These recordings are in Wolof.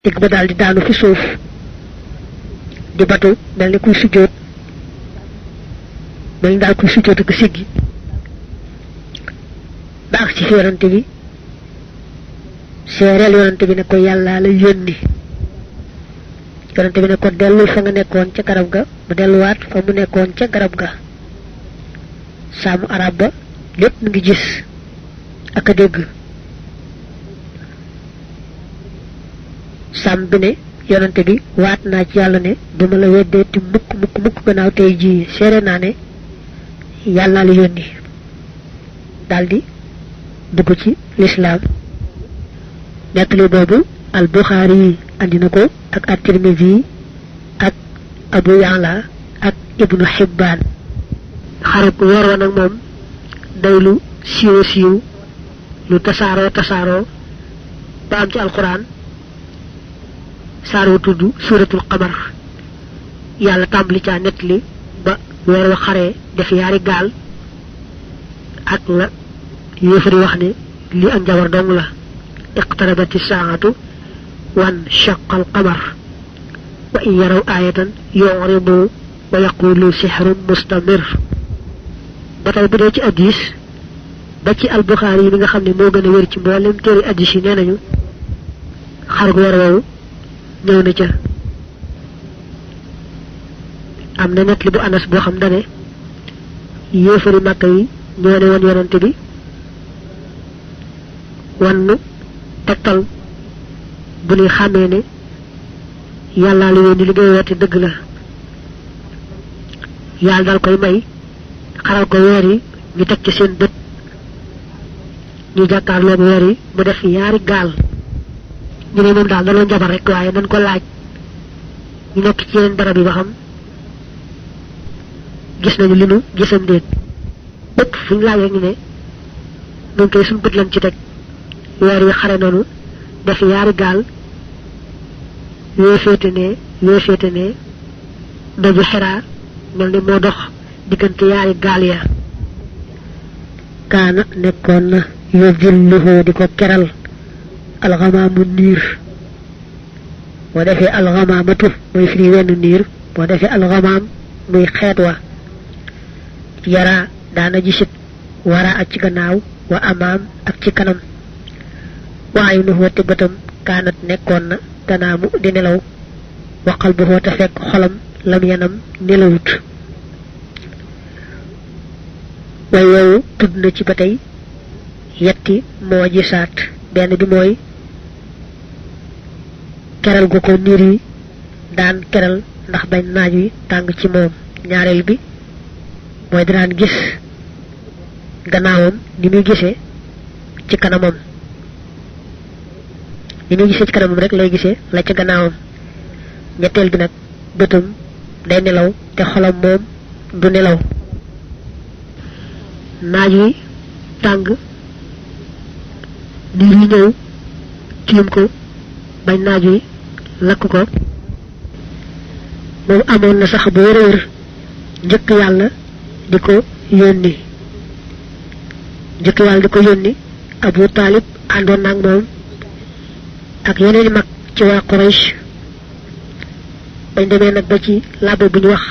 tig ba daal di daanu fi suuf di batu mel ni kuy sujjóot mel ni daal kuy sujjóot ak siggi ba ak ci fi yonante bi seereel yonante bi ne ko yàlla la yónni yonante bi ne ko dellul fa nga nekkoon ca garab ga mu delluwaat fa mu nekkoon ca garab ga saamu arab ba lépp mu ngi gis ak a dégg sam bi ne yonante bi waat naa ci yàlla ne duma la weddeeti mukk gannaaw tey jii seere naa ne yàlla la yónni daldi dugg ci lislaam nettali boobu al Buxaari yi andi na ko ak at-Tirmidhi ak Abu Ya'la ak Ibnu Hibbaan xare ku weer wa nag moom day lu siiw lu tasaaroo ba am ci alquran saar wa tudd suuratul qamar yàlla tàmbali caa nettali ba weer wa xaree def yaari gaal ak la yéefari wax ne li ak njabar dong la iqtarabati saa'atu wan shaqal qamar wa in yaraw aayatan yu'ridu wa yaqulu sihrun mustamir ba tey bu dee ci hadiis ba ci al Buxaari yi mi nga xam ne moo gën a wér ci mboolem téere hadiis yi nee nañu xar gu weer woowu ñëw na ca am na net li bu Anas boo xam dane yéefari Màkka yi ñoo ne woon yonante bi wannu tegtal bu ñuy xàmmee ne yàllaa la yónni li ngay woote dëgg la yàlla dal koy may xaral ko weer yi ñu teg ci seen bët ñu jàkkaarloog weer yi mu def yaari gaal ñu ne moom daal da doon jabar rek waaye dañ ko laaj ñu nekk ci yeneen barab yi ba xam gis nañu li nu gisam déet bépp fu ñu laajee ñu ne ñun koy suñu bët lañ ci teg weer yi xare noonu def yaari gaal yoo féete ne doju Xiraa mel ni moo dox diggante yaari gaal ya kaana nekkoon na yuzilluhu di ko keral alxamaamu niir boo defee alxamaamatu muy firi wenn niir boo defee alxamaam muy xeet wa yara daana gisit wara ak ci gannaaw wa amaam ak ci kanam wa aynuhu te bëtam kaanat nekkoon na tanaamu di nelaw wa qalbuhu te fekk xolam lam yanam nelawut way woowu tudd na ci ba tey yetti moo gisaat benn bi mooy keral gu ko niir yi daan keral ndax bañ naaj wi tàng ci moom ñaareel bi mooy daan gis gannaawam ni muy gisee ci kanamam ni muy gisee ci kanamam rek lay gisee la ca gannaawam ñetteel bi nag bëtam day nelaw te xolam moom du nelaw naaj wi tàng niir yi ñëw tiim ko bañ naaj wi lakk ko moom amoon na sax bu wér njëkk yàlla di ko yónni Abu Taalib àndoon naag moom ak yeneen i mag ci waa Quraysh bañ demee nag ba ci labbe bu ñu wax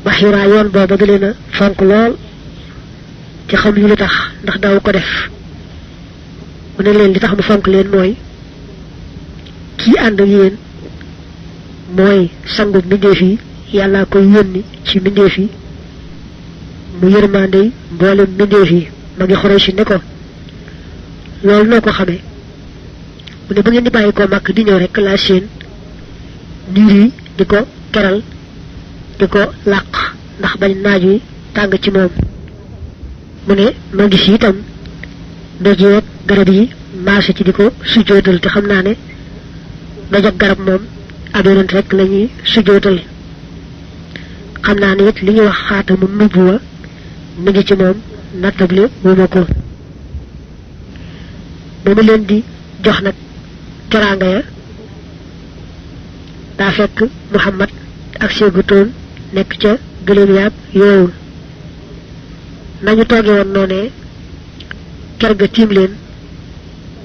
Baxira yoon booba da leen a fonk lool ci xam yu lu tax ndax daaw ko def mu ne leen li tax mu fonk leen mooy kii ànd ak yéen mooy sangu mbindeef yi yàlla koy yónni ci mbindeef yi mu yërmandey mboolem mbindeef yi ma ngi Xuraysh ne ko loolu noo ko xamee mu ne ba ngeen di bàyyi ko màkk di ñëw rek laa seen niir yi di ko keral di ko làq ndax bañ naaj wi tàng ci moom mu ne ma gis itam doj ak garab yi maase ci di ko sujjóotal te xam naa ne doj ak garab moom ab yonent rek la ñuy sujjóotal xam naa ne it li ñuy wax xaatamu nubuwa mi ngi ci moom nattable wu ma ko ba mu leen di jox nag teraanga ya daa fekk Muhammad ak séegutoon nekk ca gëléem yaag yoowul nañu tooge woon noonee ker ga tiim leen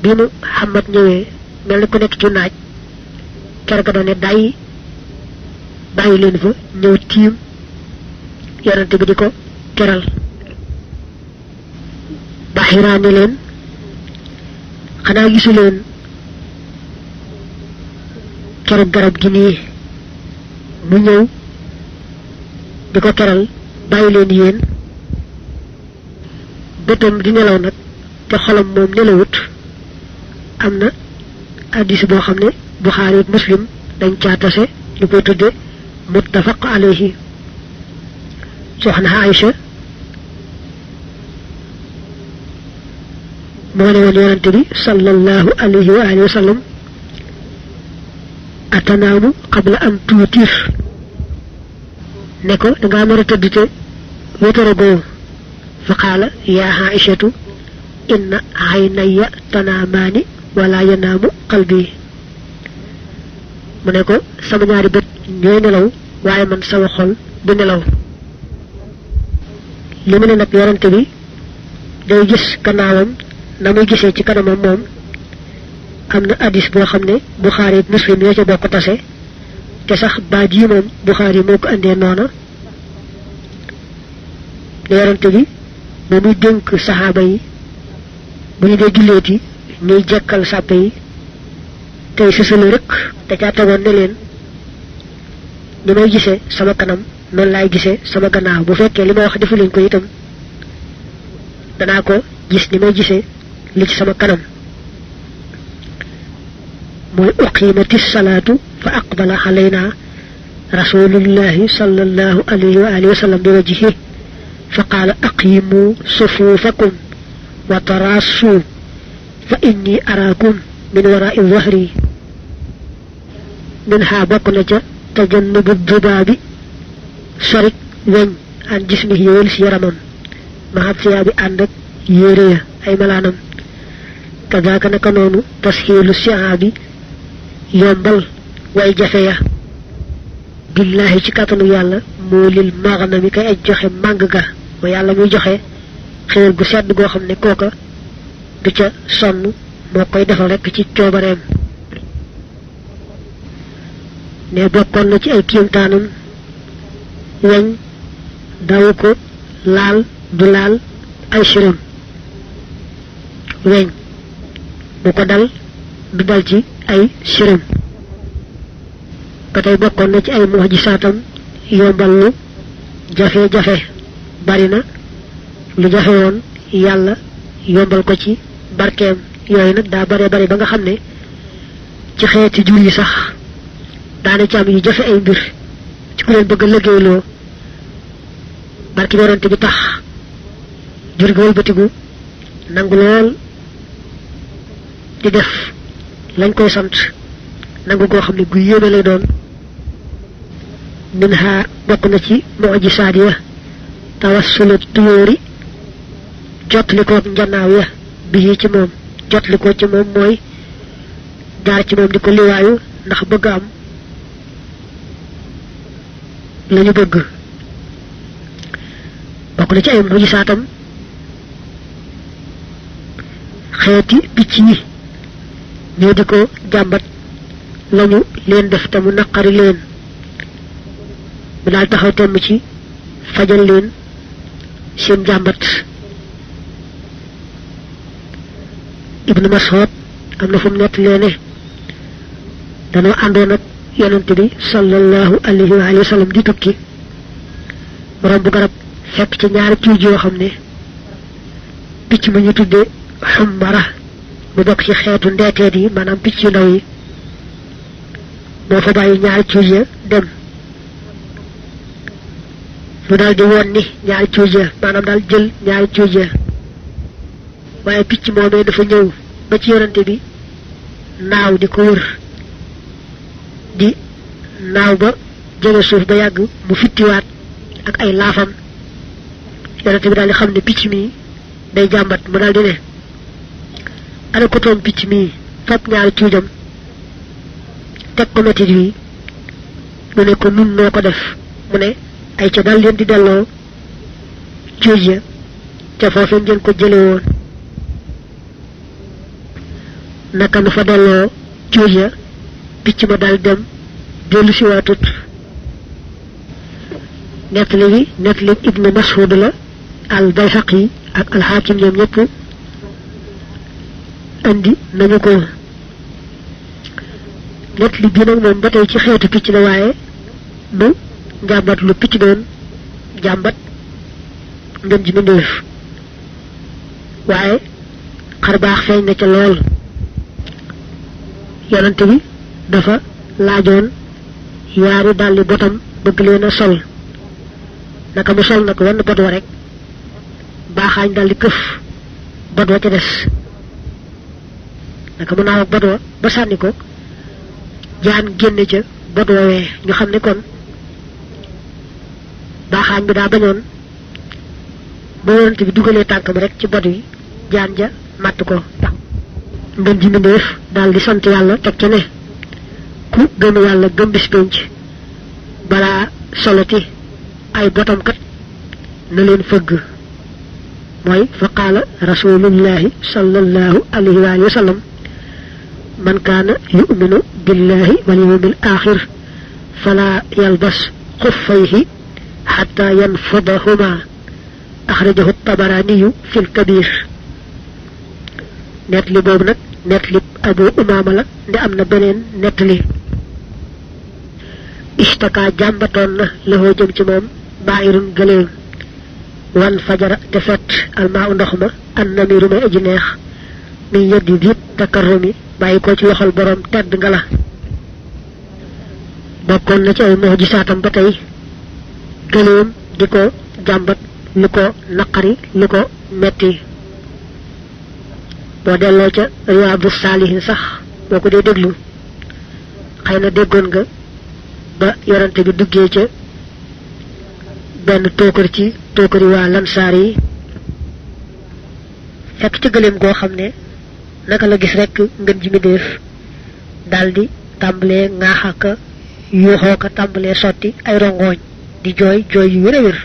bi mu Muhammad ñëwee mel ni ku nekk ci naaj ker ga dane day bàyyi leen fa ñëw tiim yonante bi di ko keral Bahira ne leen xanaa gisu leen keroog garab gi nii mu ñëw di ko keral bàyyi leen yéen bëtam di nelaw nag te xolam moom nelawut am na hadiis boo xam ne Buxaari ak Muslim dañ caa tase ñu koy tudde muttafaq alayhi soxna Aïcha moo ne woon yonante bi sallallahu alayhi wa alihi wa sallam atanaamu qabla an tuutir ne ko dangaa nar a tëdd te wétaragoo fa qaala yaa Aïchatu inna aynaya tanaamaani wala yanaamu qalbi mu ne ko sama ñaari bët ñooy nelaw waaye man sama xol du nelaw li mu ne nag yorante bi day gis gannaawam na muy gisee ci kanamam moom am na hadiis boo xam ne Buxaari ak Muslim yoo ca bokk tase te sax baat yi moom Buxaari moo ko andee noona ne yorante bi ba muy dénk saxaaba yi bu ñu dee julleeti ñuy jekkal sàppe yi tey sësale rek te caa tegoon ne leen ni may gisee sama kanam noonu laay gisee sama gannaaw bu fekkee li ma wax defu leen ko itam danaa ko gis ni may gisee li ci sama kanam mooy uqimati salaatu fa aqbala alayna rasulullahi sallallahu alayhi wa alihi wa sallam bi wajhihi fa qaala aqimu sufufakum wa taraasu fa inni araakum min waraai dhahri minha bokk na ca tajannubu dubaabi sorik weñ an jismihi yowel si yaramam maxat siyaa bi ànd ak yére ya ay malaanam kadaaka naka noonu tasxiilu siaa bi yombal way jafe ya billaahi ci kàttanu yàlla moo lil maghnami kay aj joxe màng ga ba yàlla muy joxe xéewal gu sedd goo xam ne kooka du ca sonn moo koy defal rekk ci coobareem ne bokkoon na ci ay kiimtaanam weñ dawu ko laal du laal ay siram weñ bu ko dal du dal ci ay siram ba tey bokkoon na ci ay mu'jisaatam yombal lu jafe-jafe bari na lu jafe woon yàlla yombal ko ci barkeem yooyu nag daa bare bari ba nga xam ne ci xeeti jur yi sax daana ci am yu jafe ay mbir ci ku leen bëgg a liggéeyloo barki yorante bi tax jur gi wëlbatigu nangu lool di def lañ koy sant nangu goo xam ne gu yéeme lay doon minha bokk na ci mu'jisaat ya tawassulu tuyóori jotli koog njanaaw ya bii ci moom jotli ko ci moom mooy jaar ci moom di ko liwaayu ndax bëgg am lañu bëgg bokk na ci ay mu'jisaatam xeeti picc yi ñoo di ko jàmbat lañu leen def te mu naqari leen mu daal taxaw temm ci fajal leen seen jàmbat Ibnu Mas'ud am na fu mu nett leene danoo àndoon ak yonante bi sallallahu alayhi wa alihi wa sallam di tukki romb garab fekk ci ñaari cuuj yoo xam ne picc ma ñu tuddee xummara mu bokk ci xeetu ndeeteet yi maanaam picc yu ndaw yi moo fa bàyyi ñaari cuuj ya dem mu daal di woon ni ñaari cuuj ya maanaam daal jël ñaari cuuj ya waaye picc moomee dafa ñëw ba ci yonante bi naaw di ko wër di naaw ba jege suuf ba yàgg mu fittiwaat ak ay laafam yonante bi daal di xam ne picc mi day jàmbat mu daal di ne ana ko toom picc mi fab ñaari cuujam teg ko métit wi mu ne ko nun noo ko def mu ne ay ca dal leen di delloo cuuj ya ca foofe ngeen ko jële woon naka mu fa delloo jooja picc ma dal dem dellu si waatut nettali ibnu Mas'ud la al Bayhaqi ak al Hakim ñoom ñëpp andi nañu ko nettali bi nag moom ba tey ci xeetu picc la waaye du njàmbat lu picc doon jàmbat ngeen ji mbindéef waaye xar baax feeñ na ca lool yonante bi dafa laajoon yaari dalli botam bëgg leen a sol naka mu sol nag wenn bot wa rek baaxaañ daldi këf bot wa ca des naka mu naaw ak bot wa ba sànni ko jaan génne ca bot woowee ñu xam ne kon baaxaañ bi daa bañoon ba yonante bi dugalee tànkam rek ci bot yi jaan ja màtt ko ngeen ji mbindéef daal di sant yàlla teg ca ne ku gëm yàlla gëm bis penc balaa soloti ay botam kat na leen fëgg mooy fa qaala rasulullahi sallallahu alayhi wa sallam man kaana yu'minu billahi wal yawmil aaxir fala yalbas xuffayhi xatta yanfadahuma axrajahu tabaraaniyu fil kabir nettali boobu nag nettali Abu Umaama la nde am na beneen nettali istaka jàmbatoon na loxoo jëm ci moom baayirun gëléem wan fajara te fett almaa u ndox ma an namiru may aji neex mi yeddi biit takarrumi bàyyi ko ci loxol boroom tedd nga la bokkoon na ci ay mu'jisaatam ba tey gëléem di ko jàmbat lu ko naqari lu ko metti boo delloo ca Riyaadu Saalihiin sax boo ko dee déglu xëy na déggoon nga ba yorante bi duggee ca benn tookar ci tookari waa lansaar yi fekk ci gëléem goo xam ne naka la gis rekk ngeen ji mi def daldi tàmbalee ŋaaxaka yuuxoo ka tàmbalee sotti ay rongoñ di jooy jooy yu wér a wér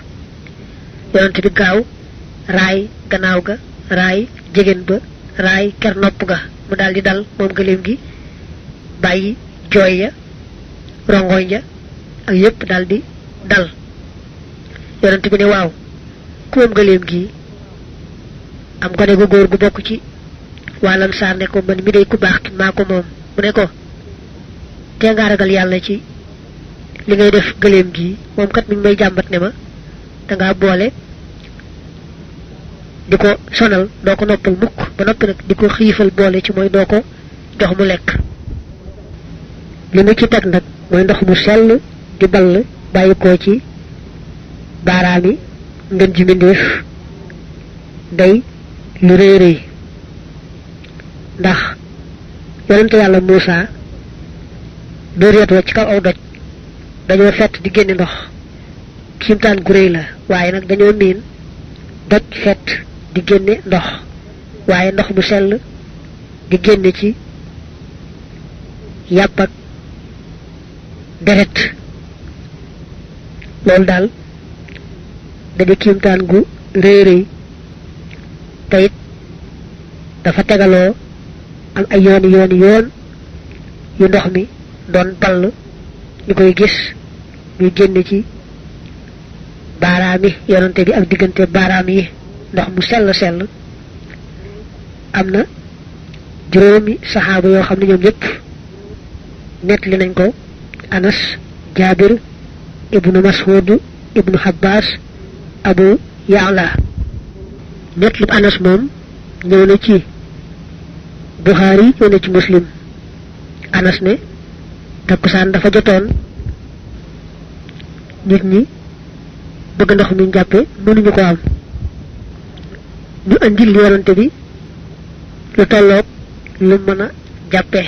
yorante bi gaaw raay gannaaw ga raay jigéen ba raay ker nopp ga mu daldi dal moom gëléem gi bàyyi jooy ya rongoñ ja ak yépp daldi dal yonent bi ne waaw ku moom gëléem gi am gone gu góor gu bokk ci waa Lansaar ne ko man mi day ku baax ki maa ko moom mu ne ko tee ngaa ragal yàlla ci li ngay def gëléem gi moom kat mi ngi may jàmbat ne ma dangaa boole di ko sonal doo ko noppal mukk ba noppi nag di ko xiifal boole ci mooy doo ko jox mu lekk li mu ci teg nag mooy ndox mu sell di ball bàyyi ko ci baaraami ngeen ji mbindéef day lu rëy rëy ndax yonente yàlla Muusa dóor yet wa ci kaw aw doj dañoo fett di génne ndox kiimtaan gu rëy la waaye nag dañoo miin doj fett di génne ndox waaye ndox mu sell di génne ci yàpp ak deret loolu daal da di kiimtaan gu rëy rëy te it dafa tegaloo am ay yoon yu ndox mi doon ball ñu koy gis ñu génn ci baaraam yi yonante bi ak diggante baaraam yi ndox mu sell am na juróomi saxaaba yoo xam ne ñoom ñëpp nettali nañ ko Anas Jaabir ibnu Mas'ud ibnu Habbaas Abu Ya'la nettali Anas moom ñëw na ci Buxaari ñëw na ci Muslim Anas ne takkusaan dafa jotoon nit ñi bëgg ndox mi jàppe mënuñu ko am ñu andil yonante bi lu tolloog lu mën a jàppe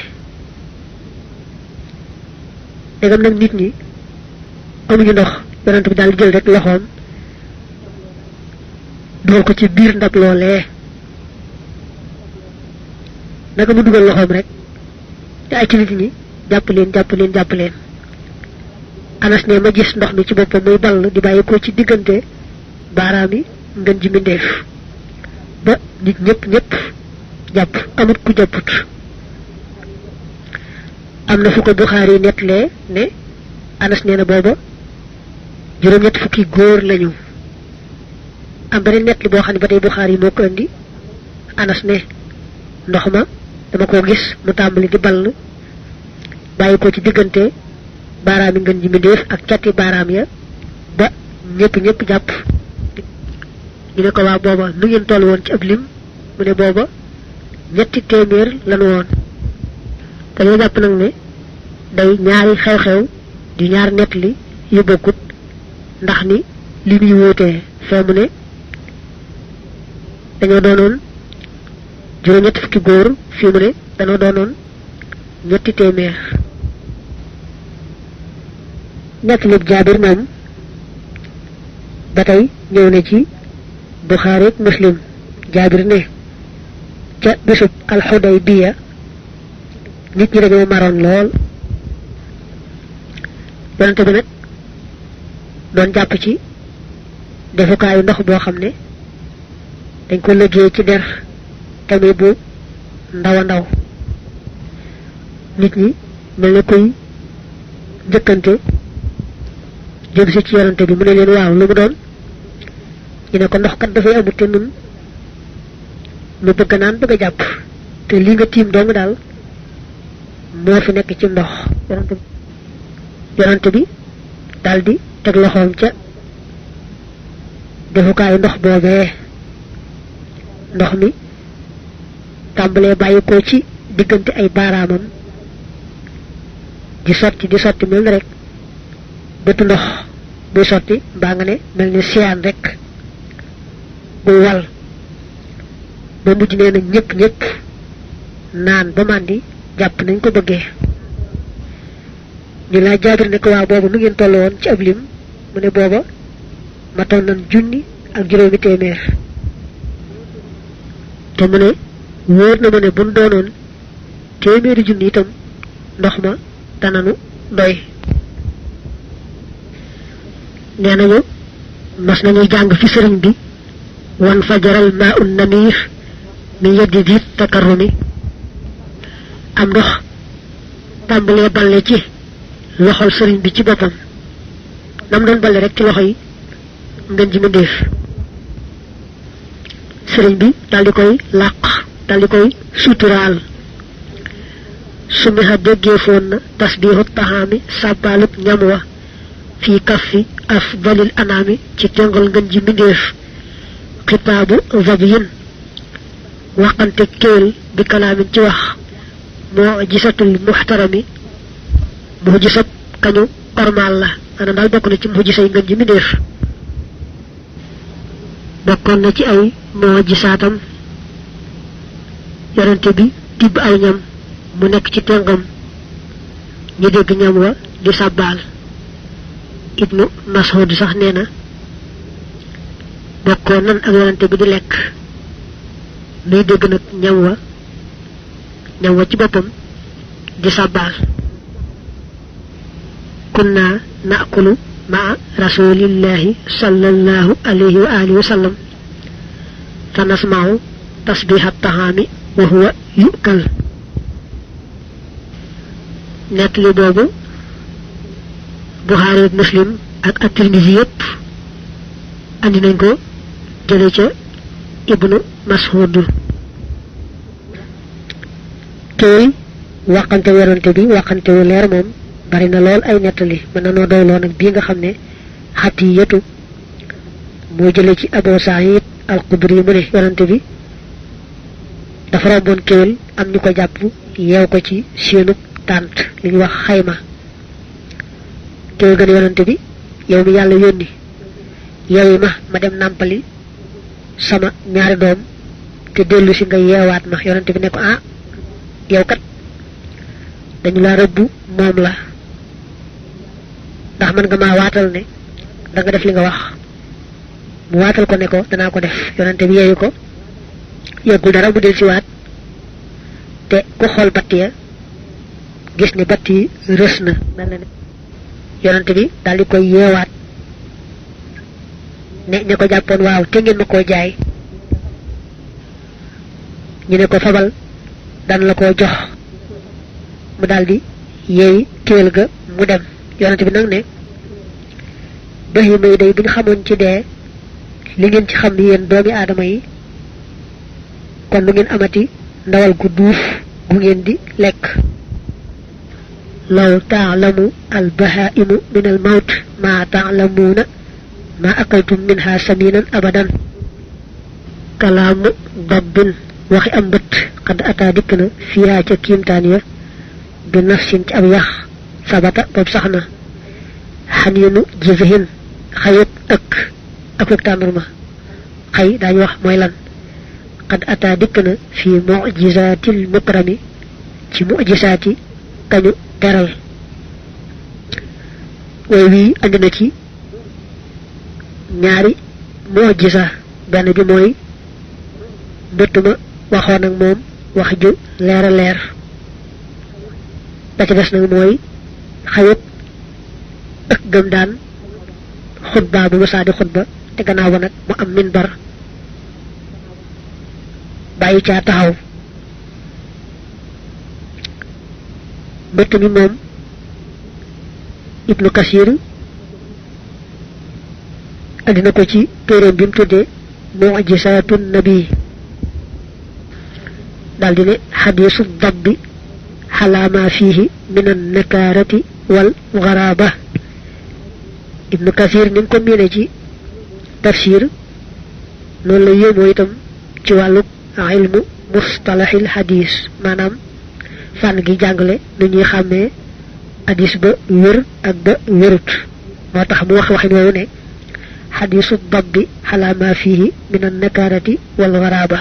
dégam nag nit ñi amuñu ndox yonante bi daal di jël rek loxoom dugal ko ci biir ndab loolee naka mu dugal loxoom rek te ay ci nit ñi jàpp leen Anas ne ma gis ndox mi ci boppam muy ball di bàyyi ko ci diggante baaraam yi ngeen ji mbindéef ba nit ñëpp jàpp amut ku jàpput amna fu ko Bukhari netlé ne Anas neena boba juroom ñett fukki goor lañu am bari netli bo xamni batay Bukhari moko andi Anas ne ndox ma dama ko gis mu tambali di ball bayiko ci digënté baaraam ngeen ji mi def ak ciati baaraam ya ba ñepp japp ñu ne ko waa booba nu ngeen toll woon ci ab lim mu ne booba ñetti téeméer lanu woon dañoo jàpp nag ne day ñaari xew-xew di ñaar nettali yu bokkut ndax ni li muy wóotee fee mu ne dañoo doonoon juróom ñetti fukki góor fii mu ne dañoo doonoon ñetti téeméer nettali Jaabir moom ba tey ñëw na ci Bukhari ak Muslim Jaabir ne ca bisub al-Hudaybiya nit ñi dañoo maroon lool yonente bi nag doon jàpp ci defukaayu ndox boo xam ne dañ ko liggéey ci der tamit bu ndaw ndaw nit ñi mel ne koy njëkkante jëm si ci yonente bi mu ne leen waaw lu mu doon ñu ne ko ndox kat dafay amut te nun nu bëgg naan bëgg jàpp te li nga tiim dong daal moo fi nekk ci ndox yonante bi daal di teg loxoom ca defukaayu ndox boobee ndox mi tàmbalee bàyyi ko ci diggante ay baaraamam di sotti mel na rek bëtu ndox buy sotti mbaa nga ne mel ni siyaan rek bu wal ba mujj nee na ñëpp naan ba màndi jàpp nañ ko bëggee ñu laa Jaabir ne ko waa boobu nu ngeen toll woon ci ab lim mu ne booba ma toll nan junni ak juróomi téeméer te mu ne wóor na ma ne buñ doonoon téeméeri junni itam ndox ma dananu doy nee nañu mas nañuy jàng fi sëriñ bi wan fajaral maa un namir mi yeddi diit takarrumi am ndox tàmbalee balle ci loxol sëriñ bi ci boppam nam doon balle rek ci loxo yi ngeen ji mëndeef sëriñ bi daldi koy làq daldi koy suturaal sumiha déggee foon na tasbiixu taxaami sàbbaalub ñam wa fii kaffi afdalil anaami ci tengal ngeen ji mëndeef xitaabu zabiyin waxante kéel bi kalaamin ci wax moo gisatul muxtarami moo gisab kañu kormaal la maanaam daal bokk na ci moo gisay ngën ji mi def bokkoon na ci ay moo gisaatam yonente bi tibb ay ñam mu nekk ci tengam ñu dégg ñam wa di sàbbaal ibnu Mas'ud sax nee na bokkoon nan ak yonente bi di lekk nuy dégg nag ñam wa ci boppam di sàbbaal kunna naakulu maa rasulillahi sallallahu alayhi wa alihi wa sallam fa nasma'u tasbiha tahaami wa huwa yu'kal nettali boobu Bukhari ak Muslim ak at-Tirmidhi yépp andi nañ ko jële ca ibnu Mas'ud tey waxante werante bi waxante wu leer moom bari na lool ay nettali mën na noo doyloo nag bii nga xam ne Xatiyatu moo jële ci Abu Sa'id al-Khudri mu ne werante bi dafa romboon kéwél am ñu ko jàpp yeew ko ci seenu tànt li ñu wax xayma kéwél gën werante bi yow mi yàlla yónni yeewi ma dem nàmpali sama ñaari doom te dellu si nga yeewaat ma yonante bi ne ko ah yow kat dañu la rëbb moom la ndax man nga maa waatal ne da nga def li nga wax mu waatal ko ne ko danaa ko def yonante bi yeeyu ko yëggul dara bu del si waat te ku xool batt ya gis ni batt yi rës na mel na ne yonante bi daal di koy yeewaat ne ña ko jàppoon waaw te ngeen ma koo jaay ñu ne ko fabal dan la koo jox mu daldi yeey kéwél ga mu dem. yonent bi nag ne bahima yi day buñ xamoon ci dee li ngeen ci xam yéen doomi aadama yi kon lu ngeen amati ndawal gu duuf gu ngeen di lekk. law taalamu al bahaimu min al mawt ma taalamuuna ma akaltum minha saminan abadan. kalaamu dabbin waxi am bët xad ataa dikk na fiyaa ca kiimtaan ya bi nafsin ci ab yax sabata boobu sax na xaniinu jifihin xayut ak tàndarma xay daañu wax mooy lan xad ataa dikk na fi mujizaatil mukrami ci mujisaati kañu teral. way wii andi na ci ñaari mujisa benn bi mooy mbëtt ma waxoon ak moom wax ju leer a leer ba ci des nag mooy xayut ak gëm daan xutba bu masaa di xutba te gannaaw ba nag mu am minbar bàyyi caa taxaw. mbëtt mi moom Ibnu Kasir andi na ko ci téeréem bi mu tuddee mu'jisaatu nabi daal di ne xadiisu dabbi xalaa maa fiihi min an nakaarati wal garaaba. Ibnu Kasir ni nga ko miine ci tafsir noonu la yéemoo itam ci wàllu ilmu mustalaxil xadiis maanaam fànn gi jàngale nu ñuy xàmmee hadis ba wér ak ba wérut moo tax mu wax waxin woowu ne xadisu dabbi xalaa maa fiihi min an nakaarati wal garaaba.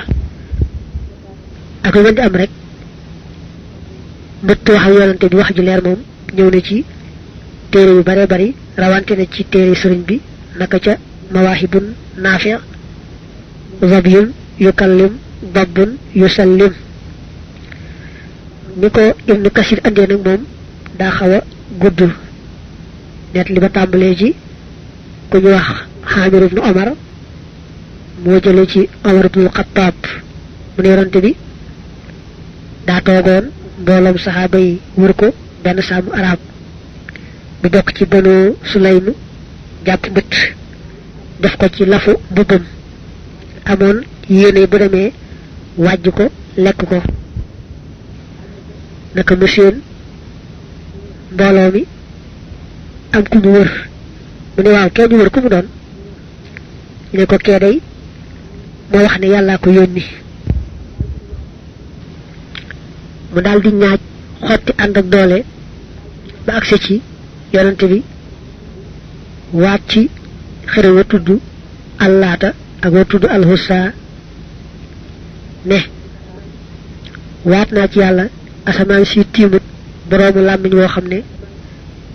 ak lu mën di am rek mbëtt wax ak yonante bi wax ji leer moom ñëw na ci téere yu bare bari rawante na ci téere sëriñ bi naka ca mawaahibun naafi zabiyun yukallim dabbun yusallim. ni ko Ibnu Kasir andee nag moom daa xaw a gudd net li ba tàmbalee ci ku ñu wax Xaamir ibnu Omar moo jële ci Omar ibnu Xattaab mu ne yonante bi daa toogoon mbooloom saxaaba yi wër ko benn saamu arab bi bokk ci Banu Sulaym jàpp mbët def ko ci lafu mbubbam amoon yéene bu demee wàjj ko lekk ko. naka mu seen mbooloo mi am ku ñu wër mu ne waaw kee ñu wër ku mu doon ñu ne ko kee day moo wax ne yàllaa ko yónni. mu daal di ñaaj xotti ànd ak doole ba agsi ci yonante bi waat ci xërëm wa tudd allaata ak wa tudd alhussa ne waat naa ci yàlla asamaan si tiimut boroomu làmmiñ woo xam ne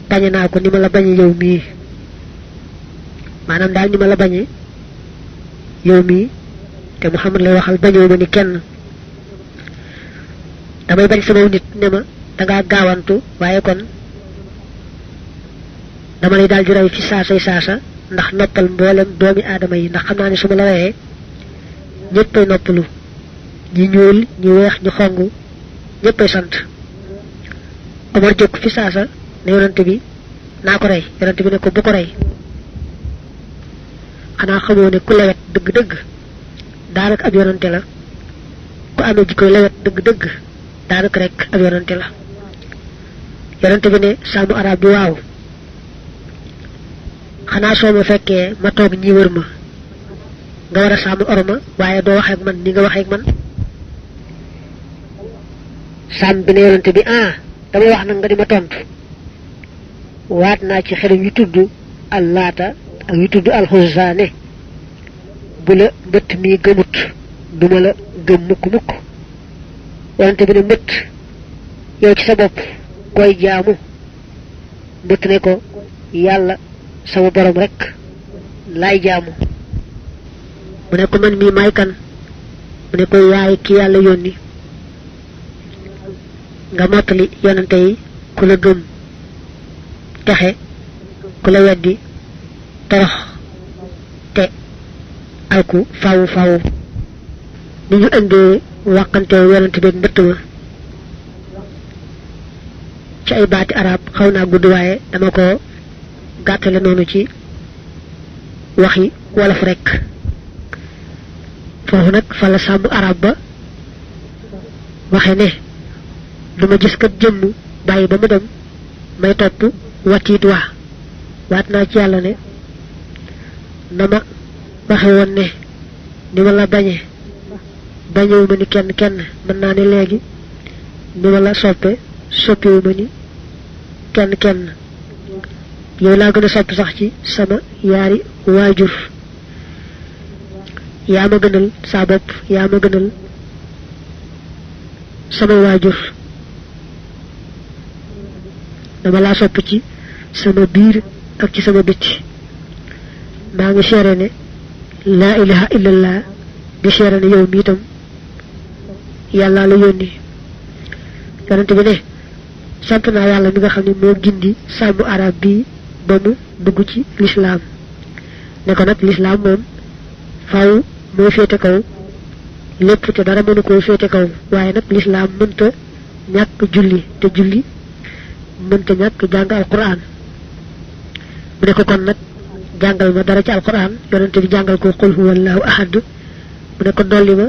bañe naa ko ni ma la bañe yow mii maanaam daal ni ma la bañe yow mii te Muhammad lay waxal bañoo ma ni kenn damay bañ sama nit ne ma dangaa gaawantu waaye kon dama lay daal di rey fi saasay saasa ndax noppal mboolem doomi aadama yi ndax xam naa ne su ma la reyee ñëppay noppalu ñi ñuul ñi weex ñi xong ñëppay sant. Omar jóg fi saasa ne yonante bi naa ko rey yonante bi ne ko bu ko rey xanaa xamoo ne ku lewet dëgg-dëgg daanaka ab yonante la ku amee jikkoy lewet dëgg-dëgg daanaka rek ab yonante la. yonante bi ne saamu arab bi waaw xanaa soo ma fekkee ma toog ñi wër ma nga war a saamu orma waaye doo waxee ak man ni nga waxee ak man. sàmm bi ne yonante bi damay wax nag nga di ma tontu waat naa ci xelam yu tudd allaata ak yu tudd alxusa ne bu la mbëtt mi gëmut duma la gëm mukk yonante bi ne mbëtt yow ci sa bopp koy jaamu mbëtt ne ko yàlla sama borom rek laay jaamu. mu ne ko man mii maay kan mu ne ko yaay ki yàlla yónni nga mottali yonante yi ku la gëm texe ku la weddi torox te alku fawu ni ñu indee wàqanteew yonante bi mbëtt ma ci ay baati arab xawna gudd waaye dama ko gàttale noonu ci waxi wolof rek foofu nag fa la sàmm arab ba waxe ne duma gis kat jëmm bàyyi ba mu dem may topp watiit waat naa ci yàlla ne nama waxe woon ne ni ma la bañewu ma ni kenn mën naa ne léegi ni ma la soppewu ma ni kenn yow laa gën a sopp sax ci sama yaari waajur yaa ma gënal saa bopp yaa ma gënal sama waajur dama laa sopp ci sama biir ak ci sama bitti maa ngi seere ne laa ilaha illallah di seere ne yow mi itam yàlla la yónni yonente bi ne sant naa yàlla mi nga xam ne moo gindi sàmm arab bi ba mu dugg ci lislaam ne ko nag lislaam moom faaw moo féete kaw lépp te dara mënu koo féete kaw waaye nag lislaam mënta ñàkk julli te julli mënta ñàkk jàng alquran mu ne ko kon nag jàngal ma dara ci alquran yonente bi jàngal ko qul huwallahu ahad mu ne ko dolli ma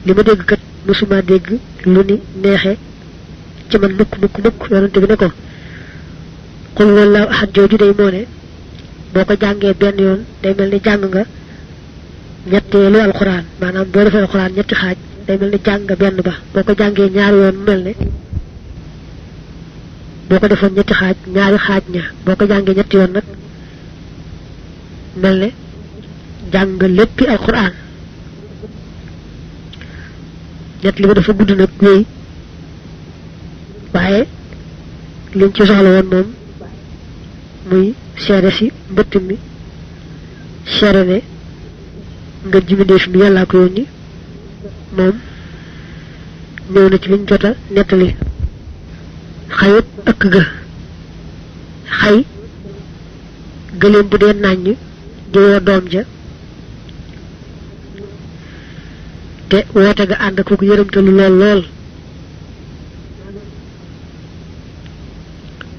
li ma dégg kat musuma dégg lu ni neexe ci man mukk yonente bi ne ko qul huwallahu ahad jooju day moo ne boo ko jàngee benn yoon day mel ni jàng nga ñetteelu alquran maanaam boo defee alquran ñetti xaaj day mel ni jàng nga benn ba boo ko jàngee ñaari yoon mel ne boo ko defoon ñetti xaaj ñaari xaaj ña boo ko jàngee ñetti yoon nag mel ne jàng nga léppi alquran ñett li ba dafa gudd nag wéy waaye liñ ci soxla woon moom muy seere si mbëtt mi seere ne nga jimindéef mi yàllaa ko yónni moom ñëw na ci liñ jota nettali xayut ëkk ga xay gëléem bu dee nàññ di woo doom ja te woote ga ànd ak yërëmtalu lool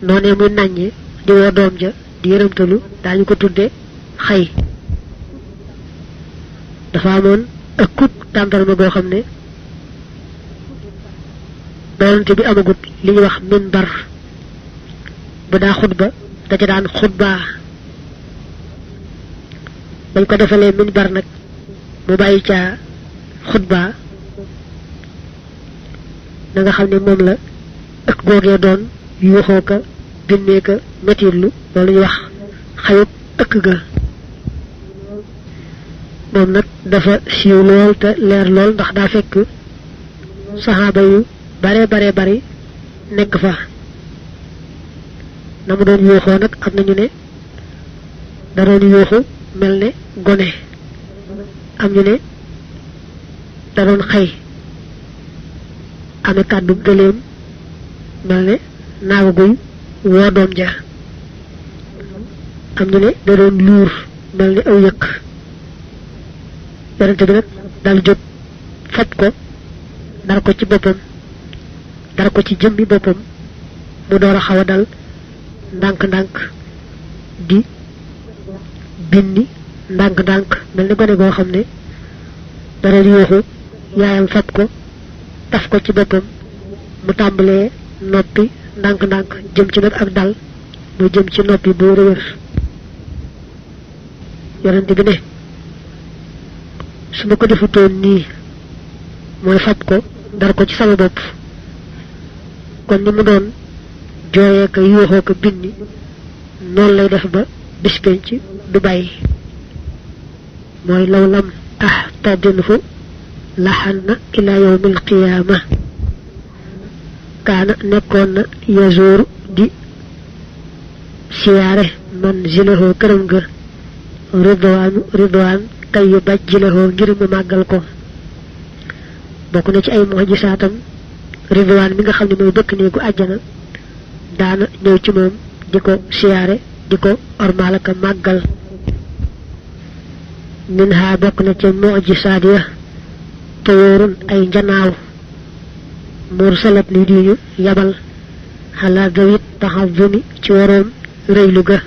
noonee muy nàññi di woo doom ja di yërëmtalu daañu ko tudde xay dafa amoon ëkkub tàndarma goo xam ne doonante bi amagut li ñuy wax minbar bu daa xutba da ca daan xutbaa bañ ko defalee minbar nag mu bàyyi caa xutbaa na nga xam ne moom la ëkk googee doon yuuxoo ka binnee ka metirlu loolu ñuy wax xayut ëkk ga moom nag dafa siiw lool te leer lool ndax daa fekk saxaaba yu bare bari nekk fa na mu doon yuuxoo nag am nañu ne da doon yuuxu mel ne gone am ñu ne da doon xëy ame kàddu gëléem mel ne naagu guy woo doom ja am ñu ne da doon luur mel ne aw yëkk yonente bi nag dal jóg fab ko dal ko ci boppam dal ko ci jëmmi boppam mu door a xaw a dal ndànk-ndànk di binni ndànk-ndànk mel ni gone goo xam ne dara yooxu yaayam fab ko taf ko ci boppam mu tàmbalee noppi ndànk-ndànk jëm ci nag ak dal mu jëm ci noppi bu wér yonente bi ne su ma ko defutoon nii mooy fab ko dar ko ci sama bopp kon ni mu doon jooyee ko yuuxoo ko binni noonu lay def ba bis penc du bàyyi mooy law lam ahtadinhu laxanna ila yawmil qiyaama kaana nekkoon na yazooru di siyaare manzilahu këram ga ridwaan kay yu bajjilahoo ngir mu màggal ko bokk na ci ay mujisaatam ridwaan mi nga xam ne mooy bëkk néegu àjjana daana ñëw ci moom di ko siyaare di ko ormaal ak màggal min ha bokk na ci mujisaat ya tawóorun ay njanaaw mursalat li di ñu yabal xalaa dawit taxazumi ci waroom rëylu ga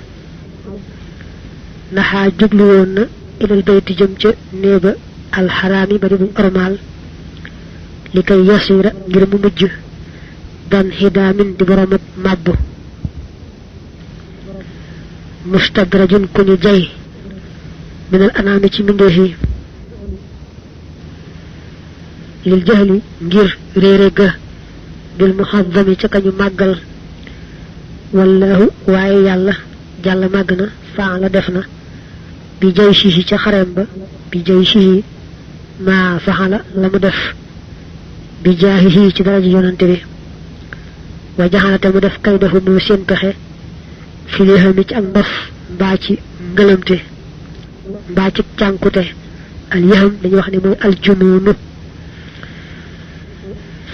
naxaa jublu woon na ilal bayti jëm ca néeba alxaraami ba di buñ ormaal li kay yasira ngir mu mujj dan xidaamin di borom ak màbb mustadrajun ku ñu jay minal anaami ci mbindeef yi lil jahli ngir réere ga bil muhazzami ca kañu màggal wallahu waaye yàlla jàll màgg na faa la def na bi jay sihi ca xarem ba bi jay sihi maa faxala la mu def bi jaahihi ci daraja yonante bi wa jaxalate mu def kay defu mu seen pexe fileexami ci ak ndof mbaa ci ngëlamte mbaa ci cànkute al yaxam dañuy wax ne mooy aljunuunu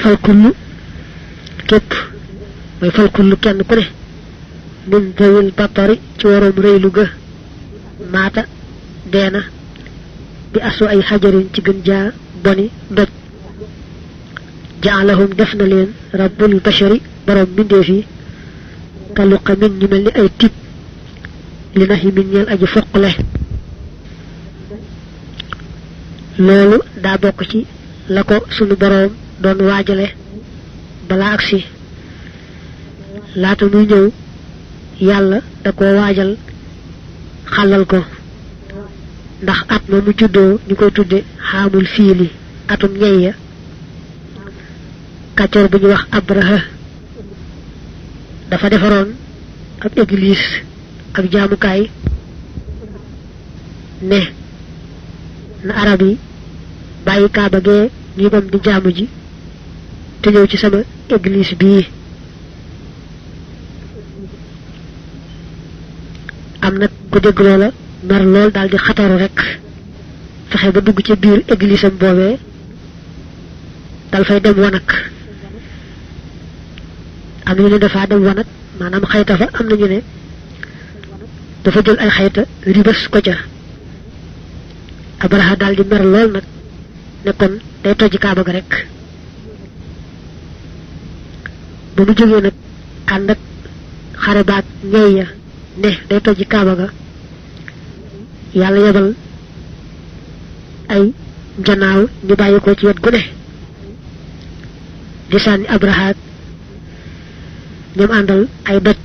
falkullu képp mooy falkullu kenn ku ne min dawil batari ci waroom rëylu ga maata deena bi asu ay xajarin ci gën jaa boni doj jaalahum def na leen rabbul bashari borom mbindeef yi kaluqa min ñu mel ni ay tib li naxi min ñeel aji foqle loolu daa bokk ci la ko sunu boroom doon waajale balaa agsi laata muy ñëw yàlla da ko waajal xàllal ko ndax at ma mu juddoo ñu koy tudde xaamul fiili atum ñey ya kàccoor bu ñu wax abraha dafa defaroon ab église ak jaamukaay ne na arab yi bàyyi kaaba gee ñuy dem di jaamu ji te ñëw ci sama église bii am nag ku dégg loola mer lool daal di xataru rek fexe ba dugg ci biir église am boobee dal fay dem wanag am ñu ne dafa dem wanag maanaam xayta fa am nañu ne dafa jël ay xayta ribas ko ca abraha daal di mer lool nag ne kon day toj kaaba ga rek ba mu jógee nag ànd ak xare baag ñey ya ne day toj kaaba ga yàlla yebal ay njanaaw ñu bàyyi ko ci wet gu ne di sànni abraha ñoom àndal ay doj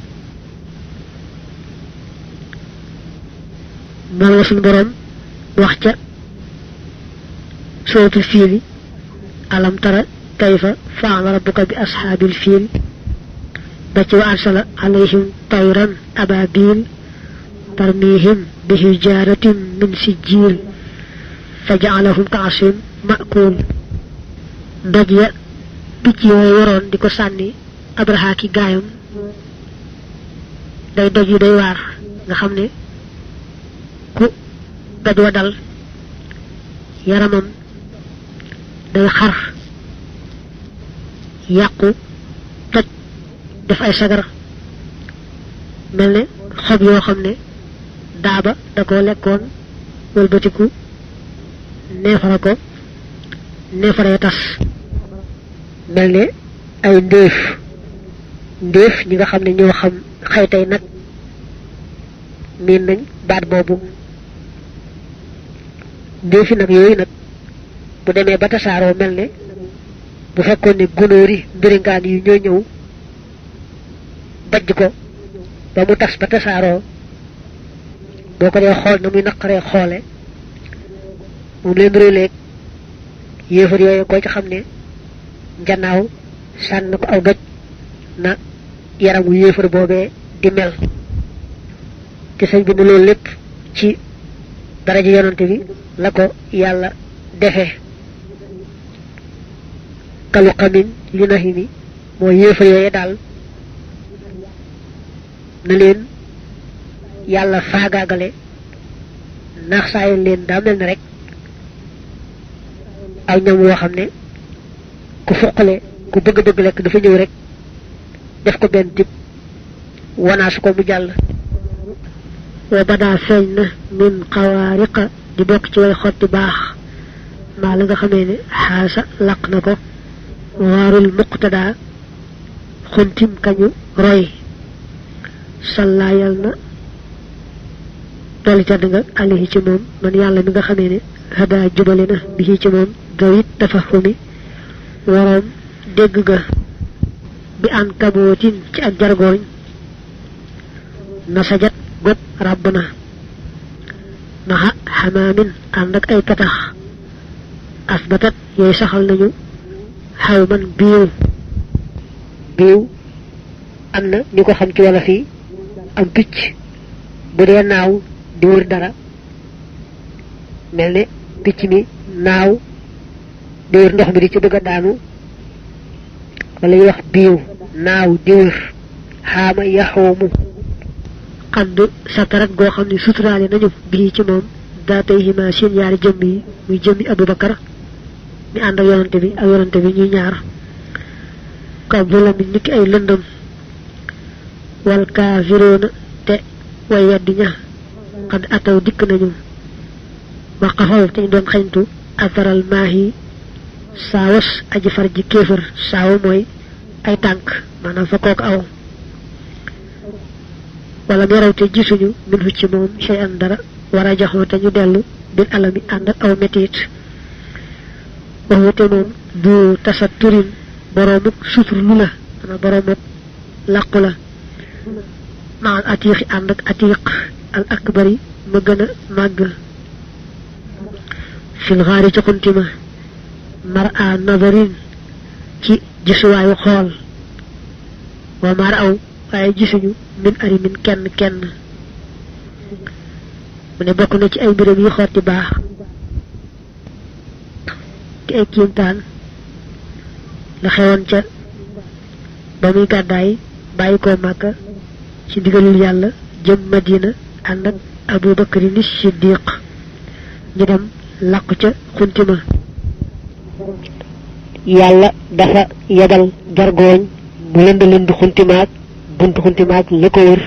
moom la suñu boroom wax ca suratul fiili alam tara kayfa fa'ala rabbuka bi ashaabil fiil ba ci wa arsala alayhim tayran ababil tarmihim bi hijaratin min sijil fa ja'alahum ka'asin ma'kul doj ya picc yooyu waroon di ko sànni abraha ki gaayam day doj yu day waar nga xam ne ku doj wa dal yaramam day xar yàqu toj def ay sagar mel ne xob yoo xam ne daaba da ko lekkoon wëlbatiku neefara ko neefaree tas mel ne ay ndéef ñi nga xam ne ñoo xam xaytay nag miin nañ baat boobu ndéefi nag yooyu nag bu demee ba tasaaroo mel ne bu fekkoon ne gunóori mbiringaan yi ñoo ñëw bajj ko ba mu tas ba tasaaroo boo ko dee xool na muy naqaree xoole moom leen réleeg yéefar yooyu ko ci xam ne njanaaw sànn ko aw doj na yaramu yéefar boobee di mel te sëñ bi ne loolu lépp ci daraja yonante bi la ko yàlla defe kalu xamin li naxi mi mooy yéefar yooyu daal na leen yàlla faagaagale naax saayal leen daa mel ne rek aw ñam woo xam ne ku fuqale ku bëgg dëgg lekk dafa ñëw rek def ko benn tib wanaasu ko mu jàll wa badaa feeñ na min xawaariqa di bokk ci way xotti baax maa la nga xamee ne xaasa laq na ko waarul muqtada xuntim kañu roy salla yal na dolli tedd nga alayhi ci moom man yàlla mi nga xamee ne hada jubale na bi ci moom gawit tafahumi waroom dégg ga bi an kabootin ci ak jargooñ nasajat got ràbb na maxa xamaamin ànd ak ay petax asbatat yooyu saxal nañu xaw man biiw am na ñu ko xam ci wala fii am picc bu dee naaw di wër dara mel ne picc mi naaw di wër ndox mi di ci bëgg a daanu wala ñuy wax biiw naaw di wër xaama yaxoomu xadd satarat goo xam ne suturaale nañu bii ci moom daatay hima seen ñaari jëmm yi muy jëmmi Abubakar mi ànd ak yonante bi ñuy ñaar ka bulami niki ay lëndëm wal kaafiroona te way weddi ña xad ataw dikk nañu waqafaw te ñu doon xañtu atharal maahi saawas aji far ji kéefër saawa mooy ay tànk maanaam fa kooku aw wala meraw te gisuñu min ci moom shay an dara war a jaxoo te ñu dellu bil alami ànd ak aw metit waxute moom du tasa turin boroomuk sutur lu la ana boroomuk làqu la maal atiixi ànd ak atiiq al akbari ma gën a màgg fil xaari ci xuntima mar a nazarin ci gisuwaayu xool wa mar aw waaye gisuñu min ari min kenn mu ne bokk na ci ay mbiram yi xotti baax ci ay kiimtaan la xewoon ca ba muy gàddaay bàyyi ko Màkka ci ndigalul yàlla jëm Madina ànd ak Abu Bakri ni Siddiq ñu dem làqu ca xuntima yàlla dafa yebal jargooñ mu lënd xuntimaak buntu xuntimaak la ko wër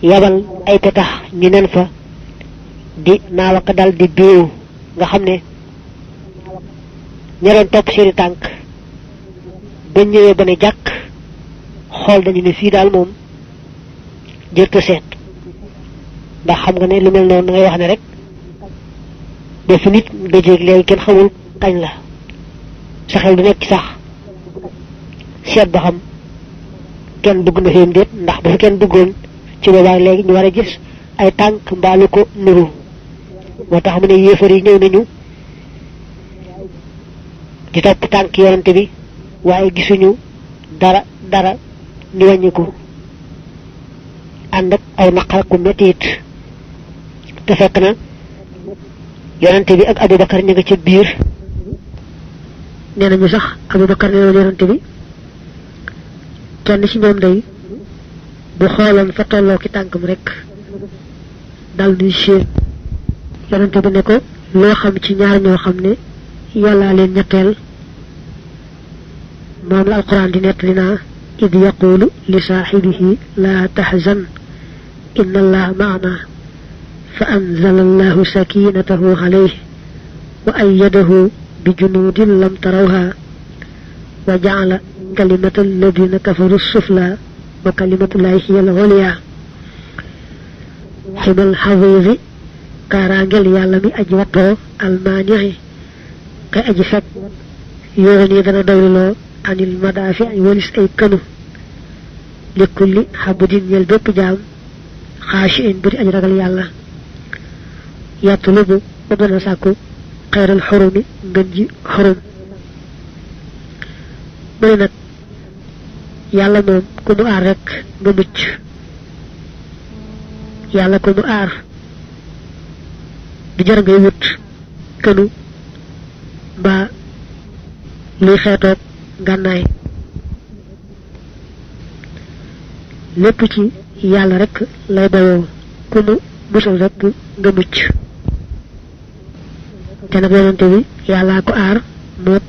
yebal ay petax ñu nen fa di naawaka dal di biiw nga xam ne ña doon topp seeni tànk bañ ñëwee ba ne jàkk xool dañu ne fii daal moom jërta seet ndax xam nga ne lu mel noonu da ngay wax ne rek ba fi nit dajeeg léegi kenn xamul kañ la sa xel du nekk sax seet ba xam kenn dugg na fi déet ndax bu fi kenn duggoon ci boobaa léegi ñu war a gis ay tànk mbaalu ko nuru moo tax mu ne yéefar yi ñëw nañu di topp tànk yonante bi waaye gisuñu dara ñu wàññiku ànd ak aw naqar ku metti it te fekk na yonante bi ak Abubakar ñu nga ca biir nee nañu sax Abubakar nee na yonante bi kenn ci ñoom day bu xooloon fa tolloo ki tànkam rek dal di séen yonante bi ne ko loo xam ci ñaar ñoo xam ne yàllaa leen ñetteel moom la alquran di nettali naa id yaqulu li saaxibihi laa taxzan inna allaha maana fa anzala allahu sakinatahu alayhi wa ayyadahu bi junudin lam tarawha wa jacala kalimata alladina kafaru sufla wa kalimatullahi hiya al-ulya ximal xafiisi kaaraangel yàlla mi aji wattoo almaanixi kay aji fekk yoon yi dana doyluloo anil madaafi ay walis ay kanu li kulli xabudin ñel bépp jaam xaashi in bu di aji ragal yàlla yatlubu ba dana sàkku xeeral xorumi ngën ji xorum mu ne nag yàlla moom ku mu aar rek nga mucc yàlla ku mu aar du jar ngay wut kënu mbaa luy xeetoog gànnaay lépp ci yàlla rek lay bayoo ku mu musal rek nga mucc te nag yonante bi yàllaa ko aar moom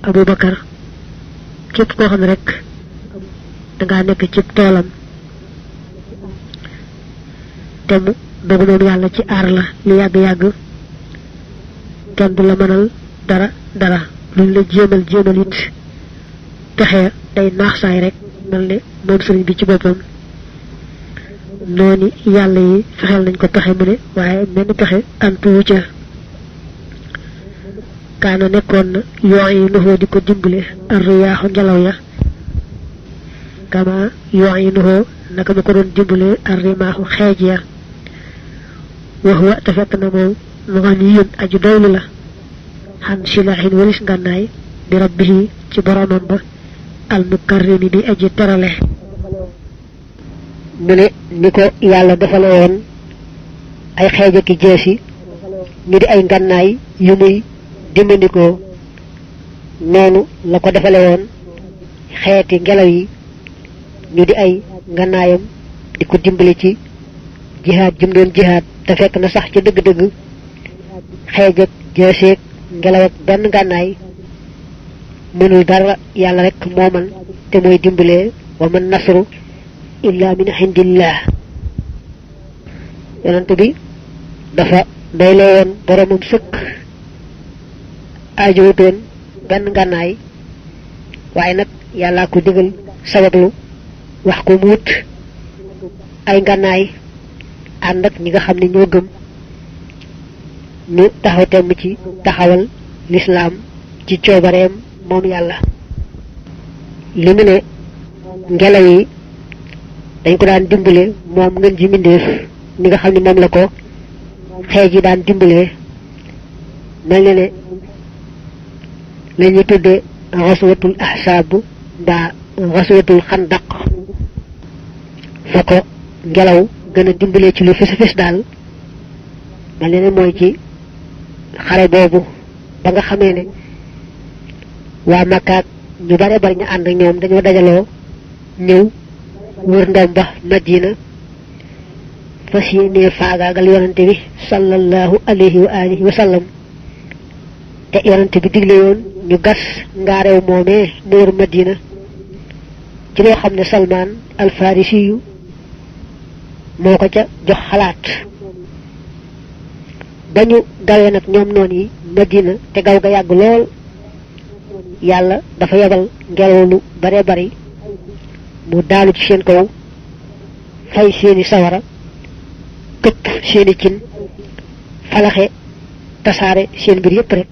Abubakar képp koo xam ne rek dangaa nekk ci toolam te mu dogu moom yàlla ci aar la lu yàgg-yàgg kenn du la mënal dara luñ la jéemal it texee day naax saay rek mel ne moom sëriñ bi ci boppam noonu yàlla yi fexeel nañ ko pexe mu ne waaye menn pexe antuwu ca kaana nekkoon na yoo yi nuxoo di ko dimbale ar riyaaxu ngelaw ya kama yoo yi nuxoo naka ma ko doon dimbale ar rimaaxu xeej ya wax wa te fekk na moom mu nga ni yën aju doylu la xan silaaxin walis ngànnaay bi rabbihi ci boromam ba al mukarrimi bi aji terale mu ne ni ko yàlla defale woon ay xeej ak jeesi ñu di ay ngànnaay yu muy dimbandikoo noonu la ko defale woon xeeti ngelaw yi ñu di ay ngànnaayam di ko dimbali ci jihaad jum doon jihaad te fekk na sax ci dëgg-dëgg xeej ak jeeseeg ngelaw ak benn ngànnaay mënul dara yàlla rek moo man te mooy dimbalee wa man nasru illa min indillah yonent bi dafa doyloo woon boromam sëkk aajowutoon benn ngànnaay waaye nag yàllaa ko digal sabablu wax ko mu wut ay ngànnaay ànd ak ñi nga xam ne ñoo gëm ñu taxaw temm ci taxawal lislaam ci coobareem moom yàlla li mu ne ngelaw yi dañ ko daan dimbale moom ngeen ji mbindéef ñi nga xam ne moom la ko xeej yi daan dimbalee mel ne ne la ñu tudde xaswatul ahsaab mbaa xaswatul xandaq fa ko ngelaw gën a dimbalee ci lu fis daal mel ne ne mooy ci xare boobu ba nga xamee ne waa Makkaat ñu bare bari ñu ànd ak ñoom dañoo dajaloo ñëw wër ndom ba Madina fas yéenee faagaagal yonante bi sallallahu alayhi wa alihi wa sallam te yonante bi digle woon ñu gas ngaareew moomee mu wër Madina ci loo xam ne Salmaan al Farisi yu moo ko ca jox xalaat dañu gawee nag ñoom noon yi Madina te gaw ga yàgg lool yàlla dafa yebal ngelaw lu bare bari mu daalu ci seen kaw fay seeni sawara këpp seeni cin falaxe tasaare seen mbir yépp rek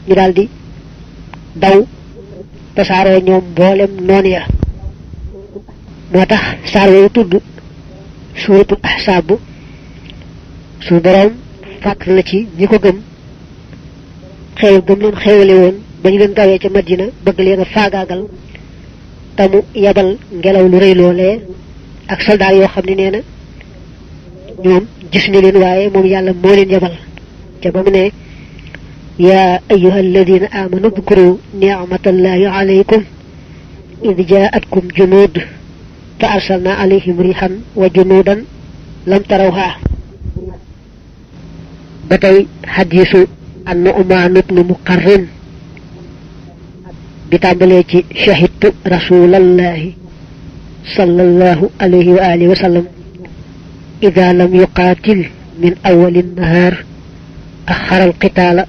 ñu daldi daw tasaaroo ñoom mboolem noon ya moo tax saar yooyu tudd suuratul ahsaab su boroom fàttali na ci ñi ko gëm xéewal gëm leen xéewale woon ba ñu leen gawee ca Madina bëgg leen a faagaagal tamu yabal ngelaw lu rëy loolee ak soldaar yoo xam ne nee na ñoom gis ni leen waaye moom yàlla moo leen yabal ca ba mu ne yaa ayyuha alladina amanu dkuru ni'matallahi alaykum id jaatkum junud fa arsalna alayhim rihan wa junudan lam tarawha ba tey xadiisu an Nu'maan ibnu Muqarrin bi tàmbalee ci shahidtu rasulallahi sallallahu alayhi wa alihi wa sallam ida lam yuqaatil min awali nnahaar axara alqitaala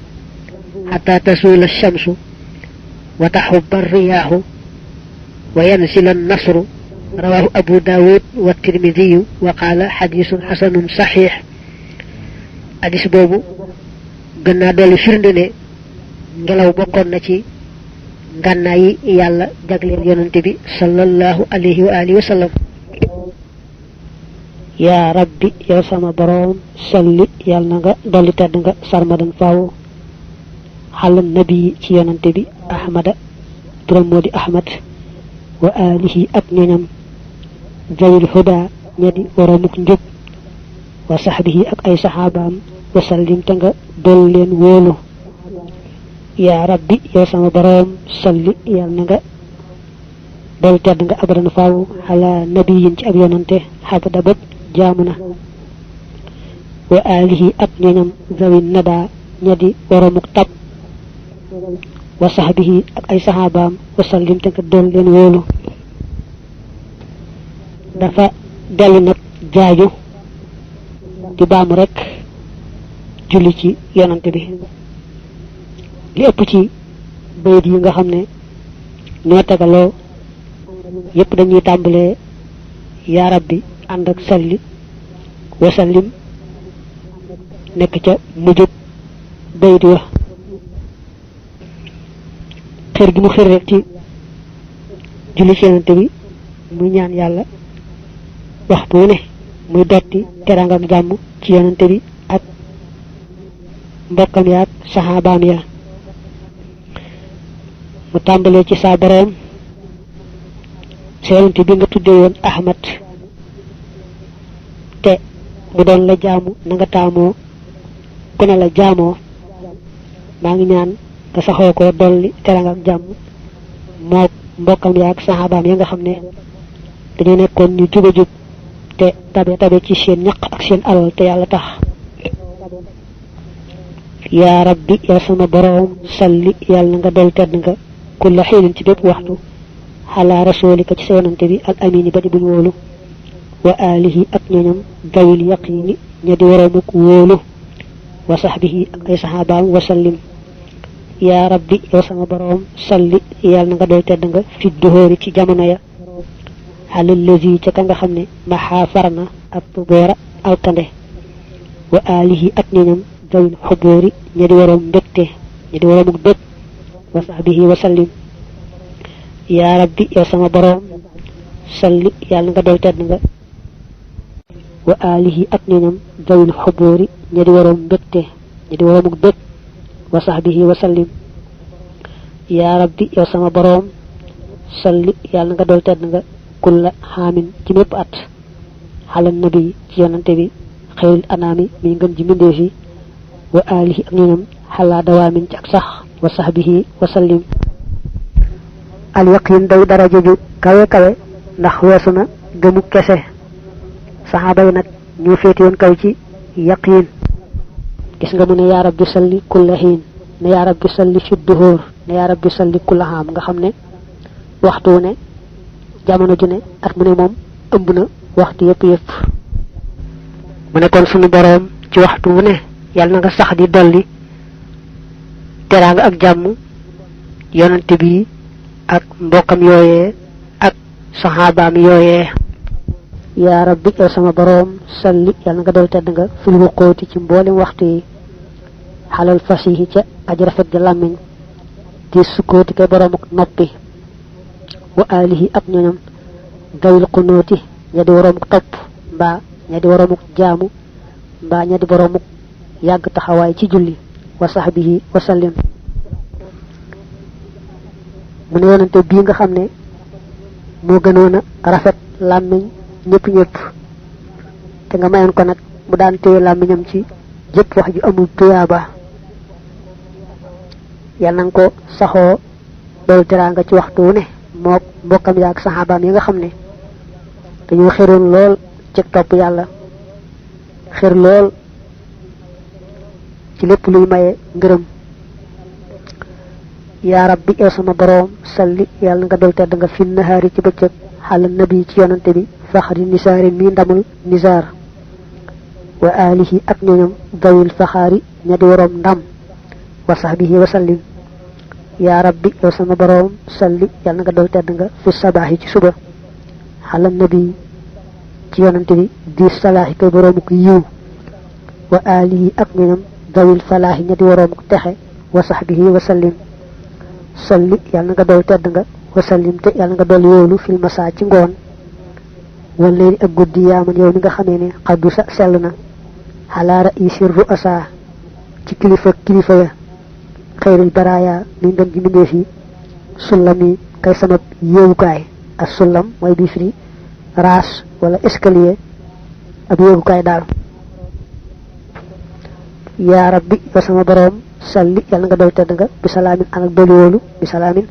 xata tasuula alchamsu wa taxubba alriyaaxu wa yansila annasru rawahu abu daawud wa tirmidiyu wa qaala xadiisun xasanun saxiix hadis boobu gën naa dolli firnde ne ngelaw bokkoon na ci ngànnaay yi yàlla jagleel yonante bi sallallahu alayhi wa alihi wa sallam yaa rabbi yow sama boroom salli yàlla na nga dolli tedd nga sarmadan faaw xàll nabi ci yonante bi ahmada turam moo di ahmad wa alihi ak ñoñam zawil huda ña di waroomuk njub wa sahbihi ak ay saxaabaam wa sallim te nga dool leen wóolu yaa rabbi yow sama boroom salli yàlla na nga dool tedd nga abadan faaw xala nabiyin ci ab yonante xabada bopp jaamu na wa alihi ak ñoñam zawin nada ña di waroomuk tab wa sahbihi ak ay saxaabaam wa sallim te nga dool leen wóolu dafa dellu nag jaaju di baamu rek julli ci yonante bi li ëpp ci bayit yi nga xam ne ñoo tegaloo yépp dañuy tàmbalee yaa rabbi ànd ak salli wa sallim nekk ca mujjub bayit wa xër gi mu xër rek ci julli ci yonante bi muy ñaan yàlla waxtu ne muy dotti teranga ak jàmm ci yonante bi ak mbokkam ya ak saxaabaam ya mu tàmbalee ci saa boroom sa yonante bi nga tuddee woon Ahmad te mu doon la jaamu na nga taamoo ku ne la jaamoo maa ngi ñaan nga saxoo ko dolli teranga ak jàmm moo mbokkam ya ak saxaabaam ya nga xam ne dañoo nekkoon ñu juba jub te tabe ci seen ñaq ak seen alal te yàlla tax yaa rabbi yaa sama boroom salli yàlla na nga dol tedd nga kulla xiinin ci bépp waxtu xalaa rasulika ci sa yonante bi al amini ba di buñ wóolu wa alihi ak ñoñam dawil yaqini ña di waroomuk wóolu wa sahbihi ak ay saxaabaam wa sallim yaa rabbi yow sama boroom salli yàlla na nga dol tedd nga fi duhóori ci jamono ya xalal lazi ca ka nga xam ne maxaa farna ak tuboora alkande wa alihi ak ñoñam dawil xubóori ña di waroom mbégte ña di waroomuk bég wa sahbihi wa sallim yaa rabbi yow sama boroom salli yàlla nga doy tedd nga wa alihi ak ñoñam dawil xubóori ña di waroom mbégte ña di waroomuk bég wa sahbihi wa sallim yaa rabbi yow sama boroom salli yàlla nga doy tedd nga kulla xaamin ci mépp at xalal nabi ci yonante bi xayril anaami mi ngën ji mbindéef yi wa alihi ak ñoñam xalaa dawaamin ci ak sax wa sahbihi wa sallim al yaqin day daraja ju kawe kawe ndax weesu na gëmu kese saxaaba yi nag ñu féeti woon kaw ci yaqin gis nga mu ne yaa rabbi salli kulla xiin ne yaa rabbi salli fi duhóor ne yaa rabbi salli kulla xaam nga xam ne waxtu ne jamono ju ne at mu ne moom ëmb na waxtu yëpp mu ne kon sunu boroom ci waxtu wu ne yàlla na nga sax di dolli teraanga ak jàmm yonante bi ak mbokkam yooyee ak saxaabaam yooyee yaa rabbi yow sama boroom salli yàlla nga dool tedd nga fil wuqooti ci mboolem waxtu yi xalal fasihi ca aj rafet ga làmmiñ di sukkooti kay boroom ak noppi wa alihi ak ñoñam dawil xunooti ña di waroomuk topp mbaa ña di waroomuk jaamu mbaa ña di boroomuk yàgg taxawaay ci julli wa sahbihi wa sallim mu ne yonante bii nga xam ne moo gënoon a rafet làmmiñ ñëpp te nga mayoon ko nag mu daan téye làmmiñam ci jëpp wax ju amul tuyaaba yal na nga ko saxoo dool teraanga ci waxtu wu ne moo mbokkam yaak saxaabaam yi nga xam ne dañoo xëroon lool ci topp yàlla xër lool ci lépp luy maye ngërëm yaa rabbi yow sama boroom salli yàlla nga dool tedd nga fi nahaari ci bëccëg xalal nabi ci yonante bi faxari nisaari mi ndamul nisaar wa alihi ak ñoñam dawil faxaari ña di waroom ndam wa sahbihi wa sallim yaa rabbi yow sama boroom salli yàlla nga dool tedd nga fi sabaaxi ci suba xalal nabi ci yonante bi di salaaxi kay boroomu ko yiw wa alihi ak ñoñam dawil falaaxi ña di waroom ko texe wa sahbihi wa sallim salli yàlla nga dool tedd nga wa sallim te yàlla nga dool yoolu fil masaa ci ngoon wala léegi ak guddi yaaman yow mi nga xamee ne xaddu sa sell na xalaa raisi ru'asa ci kilifa ya xayril baraaya mi ngën ji mbindéef yi sullam yi kay sama yéegukaay ak sullam mooy bii firi raas wala escalier ab yéegukaay daal yaa rabbi yow sama boroom salli yàlla nga dool tedd nga bi salaamin an ak dool yoolu bi salaamin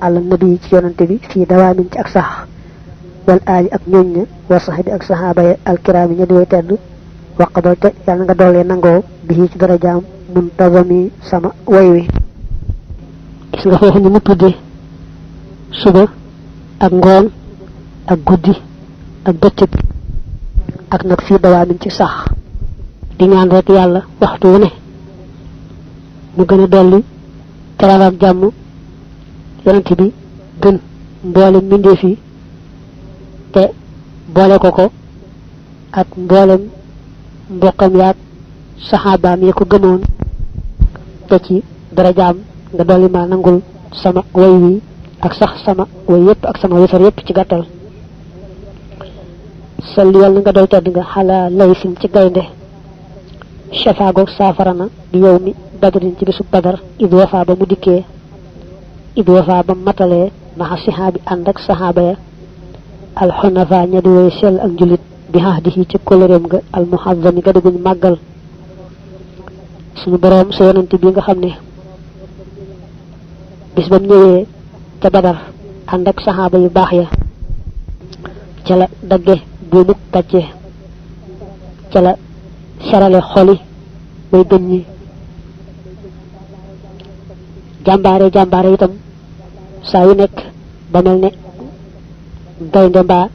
àlla nabi ci yonante bi fii dawaamin ci ak sax wal aali ak ñooñ ña wa saxbi ak saxaaba ya alkiraami ña di way tedd waqabal te yàlla nga doolee nangoo bi ci darajaam muntazami sama way wi gis nga foofu ni mu tudde suba ak ngoon ak guddi ak bëccëg ak nag fii dawaamin ci sax di ñaan rek yàlla waxtu wu ne mu gën a dolli teraanga ak jàmm yonent bi gën mboolem mbindeef yi te boole ko ak mboolem mbokkam yaak saxaabaam yi ko gëmoon te ci darajaam nga dolli ma nangul sama way wi ak sax sama way yépp ak sama wéfar yépp ci gàttal salli yàlla nga doy tedd nga xalaa laysin ci gaynde shafaagoog saafarana bi yow mi badrin ci bisu badar id wafa ba mu dikkee id wafa ba matalee maxa sihaabi ànd ak saxaaba ya alxunafa ña di way sell ak njulit bi ahdihi ci kóllëreem ga almuhazzami ga diguñ màggal suñu boroom sa yonante bi nga xam ne bis bam ñëwee ca badar ànd ak saxaaba yu baax ya ca la dagge buumuk pàcce ca la sarale xoli way gën ñi jàmbaare itam saa yu nekk ba mel ne gaynde mbaa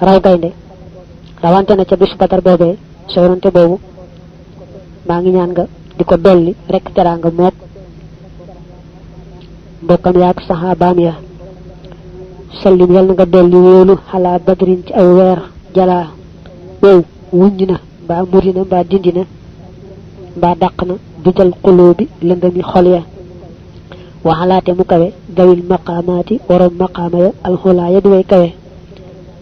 raw gaynde rawante na ca bisu badar boobee sa yonante boobu maa ngi ñaan nga di ko dolli rekk teraanga mook mbokkam yaak saxaabaam ya sallim yal na nga dolli wóolu xalaa badrin ci ay weer jalaa wow wuññ na mbaa muri na mbaa dindi na mbaa dàq na dujal xuloo bi lëndami xol ya waxalaate mu kawe dawil maqaamaati waroom maqaama ya alxulaa ya di way kawe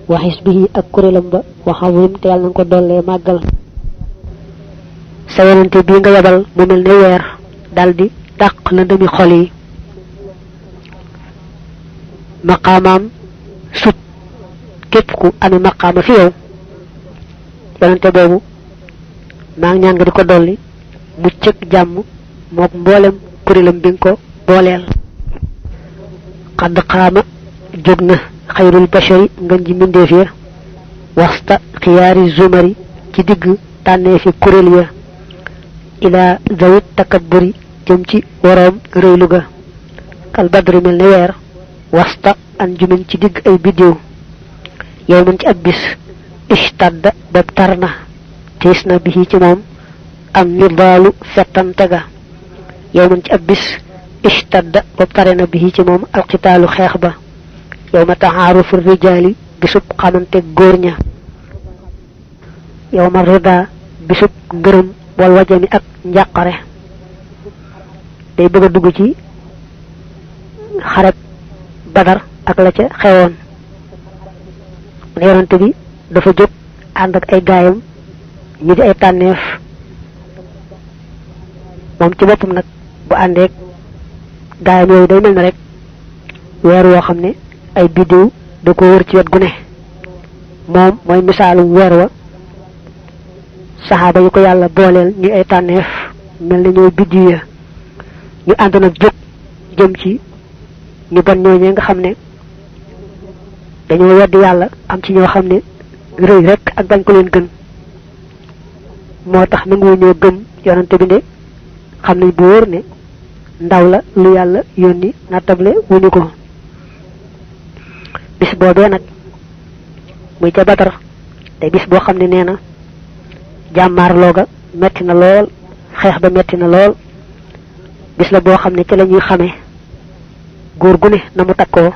waxis bi ak kuréelam ba waxawim te yàlla na ko dollee màggal sa yonante bii nga yabal mu mel ne weer daldi dàq lëndami xol yi maqaamaam sut képp ku amee maqaama fi yow yonante boobu maa ngi ñaan nga di ko dolli mucc ak jàmm mook mboolem kuréelam bi nga ko booleel xadd xaama jóg na xayrul bashari ngën ji mbindeef ya wasta xiyaari zumari ci digg tànnee fi kuréel ya ila zawit takabburi jëm ci waroom rëylu ga kal badri mel ne weer wasta an jumin ci digg ay biddiw yow man ci ab bis ishtadda ba tar na tiis na bi ci moom am nidaalu fettante ga yow man ci ab bis ishtadda ba tare na bi ci moom alqitaalu xeex ba yow ma taxaarufu rijaali bisub xamante góor ña yow ma rida bisub ngërëm wal wajami ak njàqare day bëgg a dugg ci xareb badar ak la ca xewoon yonante bi dafa jóg ànd ak ay gaayam ñu di ay tànneef moom ci boppam nag bu àndeek gaayam yooyu day mel ne rek weer woo xam ne ay biddiw da ko wër ci wet gu ne moom mooy misaalum weer wa saxaaba yi ko yàlla booleel ñu ay tànneef mel ne ñooy biddiw ya ñu ànd nag jóg jëm ci ñu bon ñooñee nga xam ne dañoo wedd yàlla am ci ñoo xam ne rëy rek ak bañ ko leen gën moo tax nanguwu ñoo gëm yonante bi ne xam nañ bu wóor ne ndaw la lu yàlla yónni nattable wuñu ko bis boobee nag muy ca Badar te bis boo xam ne nee na jàmmaarloo ga metti na lool xeex ba metti na lool bis la boo xam ne ci la ñuy xamee góor gu ne na mu takkoo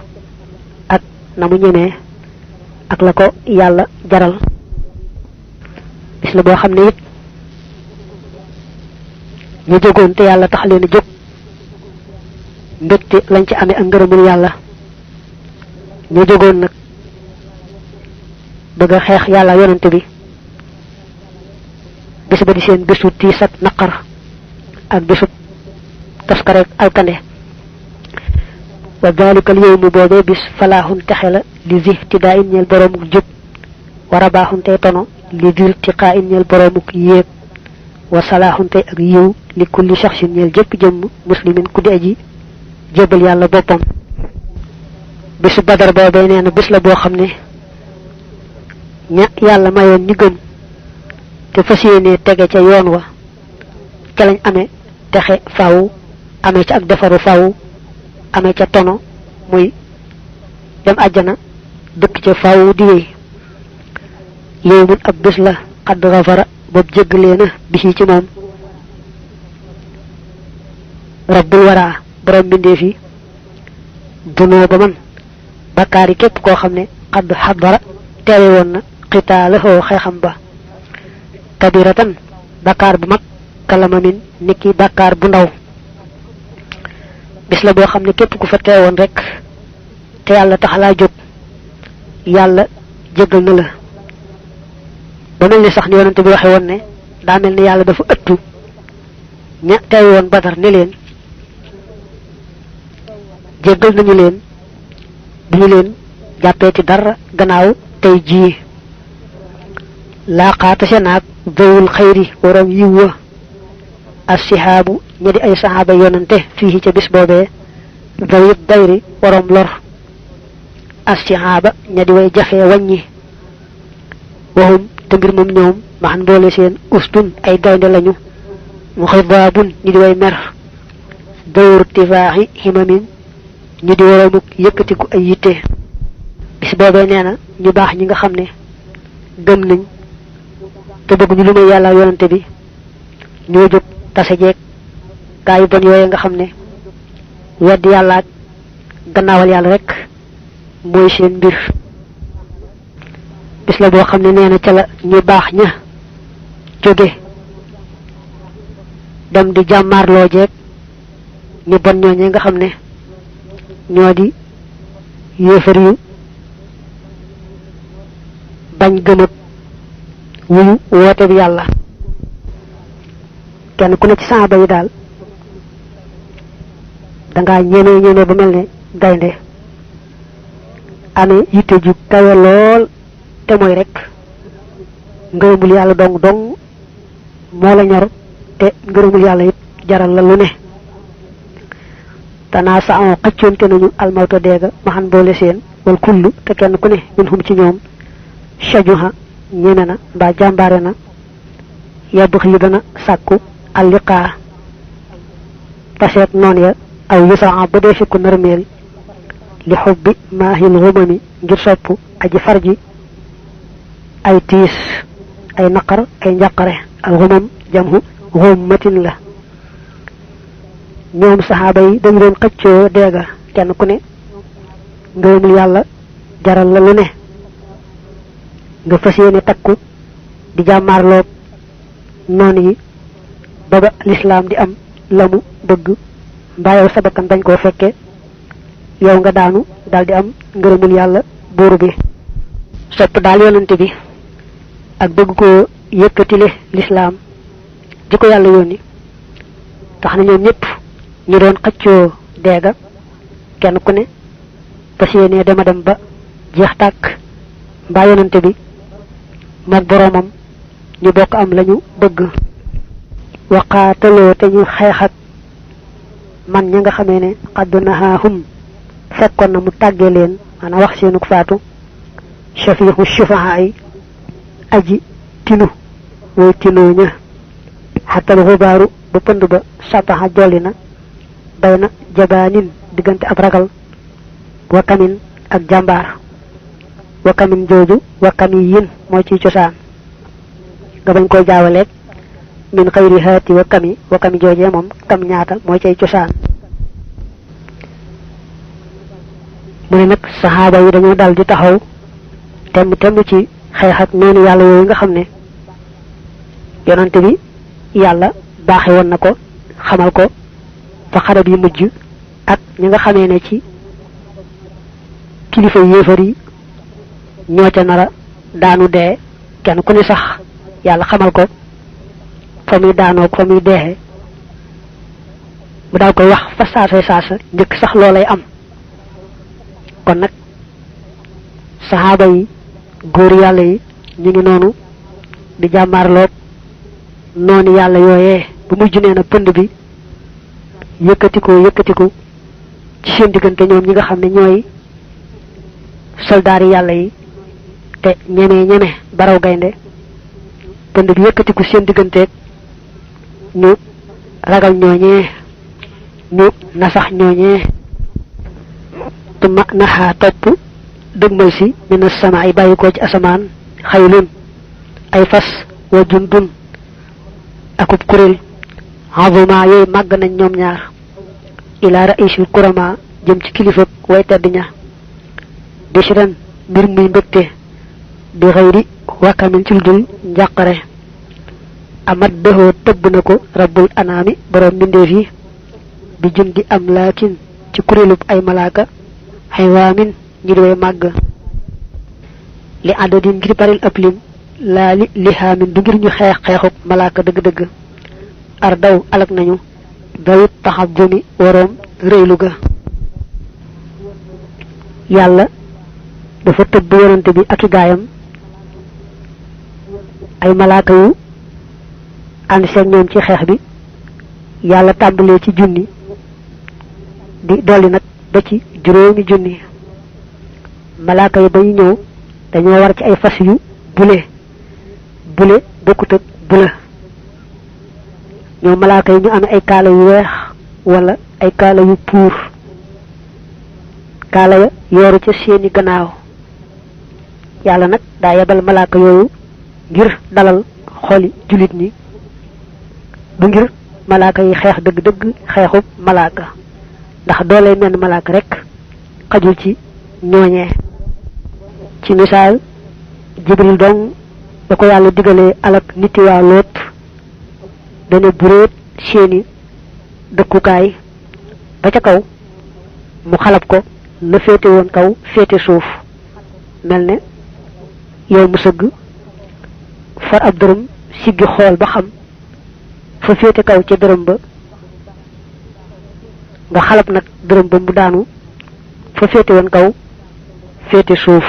ak na mu ñemee ak la ko yàlla jaral bis la boo xam ne it ñu jógoon te yàlla tax leen a jóg mbégte lañ ci amee ak ngërëmul yàlla ñu jógoon nag bëgg a xeex yàlla yonante bi bis ba di seen bisu tiis ak naqar ak bisu taskareek alkande wa dalikal yawmu boobee bis falaaxun texe la li zihtidaa in ñeel boroomuk jub wa rabaaxun tey tono li dirtiqaa in ñeel boroomuk yéeg wa salaaxun tey ak yiw li kulli shaxsin ñeel jëpp jëmm muslimin ku di aji jébal yàlla boppam bisu Badar boobee nee na bis la boo xam ne ña yàlla mayoon ñi gëm te fas yéenee tege ca yoon wa ca lañ amee texe faw amee ca ak defaru faw amee ca tono muy dem àjjana dëkk ca faw di wéy yow mun ab bis la xadd xafara boobu jéggalee na bisi ci moom rabbul waraa borom mbindeef yi dunoo ba man bakkaari képp koo xam ne xadd xadara teewe woon na xitaalahoo xeexam ba kabiratan bakkaar bu mag kalama min niki bakkaar bu ndaw bis la boo xam ne képp ku fa teewoon rek te yàlla tax laa jóg yàlla jéggal na la ba mel ni sax ni yonante bi waxe woon ne daa mel ni yàlla dafa ëttu ña teew woon Badar ne leen jéggal nañu leen duñu leen jàppee ci dara gannaaw tey jii laaqaata senaag dawul xayri waram yiw wa assihaabu ña di ay saxaaba yonante fii ca bis boobee dawit dayri waram lor assihaaba ña di way jafee wàññi waxum te mbir moom ñoom maxan boole seen ustun ay gaynde lañu mu xidaabun ñi di way mer dawur tifaaxi himamin ñu di waramuk yëkkatiku ay yitte bis boobee nee na ñu baax ñi nga xam ne gëm nañ te bëgg ñu lu may yàlla yonante bi ñoo jóg tase jeeg gaa yu bon yooye nga xam ne weddi yàlla ak gannaawal yàlla rek mooy seen mbir bis la boo xam ne nee na ca la ñu baax ña jóge dem di jàmmaarloo jeeg ñu bon ñooñee nga xam ne ñoo di yéefar yu bañ gëmët wuyu woote bi yàlla kenn ku ne ci saaba yi daal dangaa ñeme ba mel ne gaynde amee yitte ju kawe lool te mooy rek ngërëmul yàlla dong moo la ñor te ngërëmul yàlla it jaral la lu ne tanaa sa on xëccoonte nañu almawta deega maxan boole seen wal kullu te kenn ku ne min hum ci ñoom shajuha ñeme na mbaa jàmbaare na yàbbux yi dana sàkku alliqaa taseet noon ya aw yusaa ba dee fikku narmeel li xubbi maahil xumami ngir sopp aji farji ay tiis ay naqar ay njàqare al xumam jamhu xummatin la ñoom saxaaba yi dañu doon xëccoo deega kenn ku ne ngërëmul yàlla jaral la lu ne nga fas yéene takku di jàmmaarloog noonu yi ba ba lislaam di am la mu bëgg mbaa yow sa bakkan bañ koo fekke yow nga daanu daal di am ngërëmul yàlla buur bi sopp daal yonante bi ak bëgg koo yëkkatile lislaam di ko yàlla yónni tax na ñoom ñëpp ñu doon xëccoo deega kenn ku ne fas yéene dema dem ba jeex tàkk mbaa yonante bi mook boroomam ñu bokk am lañu bëgg waqaataloo te ñu xeex ak man ña nga xamee ne xaddu nahaahum fekkoon na mu tàggee leen maanaam wax seenuk faatu shafiixu shufaha ay aji tinu way tinoo ña xatal xubaaru ba pënd ba sataxa jolli na bay na jabaanin diggante ab ragal wakamin ak jàmbaar wakamin jooju wakami yin moo ciy cosaan nga bañ koy jaawaleeg min xayri haati wakami joojee moom kam ñaata moo cay cosaan mu ne nag saxaaba yi dañoo dal di taxaw temm ci xeex ak noonu yàlla yooyu nga xam ne yonante bi yàlla baaxe woon na ko xamal ko fa xarab yi mujj ak ñi nga xamee ne ci kilifa yéefar yi ñoo ca nara daanu dee kenn ku ne sax yàlla xamal ko fa muy daanoo fa muy deexe mu daal koy wax fa saasa njëkk sax loolay am kon nag saxaaba yi góor yàlla yi ñu ngi noonu di jàmmaarloog noonu yàlla yooyee bu mujj nee na pënd bi yëkkatiku ci seen diggante ñoom ñi nga xam ne ñooy soldaari yàlla yi te ñeme baraw gaynde pënd bi yëkkatiku seen digganteeg ñu ragal ñooñee ñu nasax ñooñee tuma naxaa topp dëgmal si mina sama ay bàyyi ko ci asamaan xaylun ay fas wa jundun akub kuréel azuma yooyu màgg nañ ñoom ñaar ila raisul kurama jëm ci kilifa way tedd ña bishran mbir muy mbégte bi xëyri wakamin ci dul njàqare amat dëxoo tëbb na ko rabbul anaami borom mbindeef yi bi jundi am laakin ci kuréelub ay malaaka xaywaamin ñi doy màgg li àddadin ngir baril ab lim laa li lihaamin du ngir ñu xeex xeexub malaaka dëgg-dëgg ar daw alak nañu dawit taxabumi waroom rëylu ga yàlla dafa tëbb yonante bi ak i gaayam ay malaaka yu ànd seen ñoom ci xeex bi yàlla tàmbalee ci junni di dolli nag ba ci juróomi junni malaaka yi ba ñu ñëw dañoo war ci ay fas yu bule bokkut ak bula ñoo malaaka yi ñu am ay kaala yu weex wala ay kaala yu puur kaala ya yooru ca seeni gannaaw yàlla nag daa yebal malaaka yooyu ngir dalal xoli jullit ñi bu ngir malaaka yi xeex dëgg-dëgg xeexub malaaka ndax doole menn malaaka rek xajul ci ñooñee ci misaal jibril dong da ko yàlla digalee alak niti waa Loot dana buréet seeni dëkkukaay ba ca kaw mu xalab ko la féete woon kaw féete suuf mel ne yow mu sëgg far ab dërëm siggi xool ba xam fa féete kaw ca dërëm ba nga xalab nag dërëm ba mu daanu fa féete woon kaw féete suuf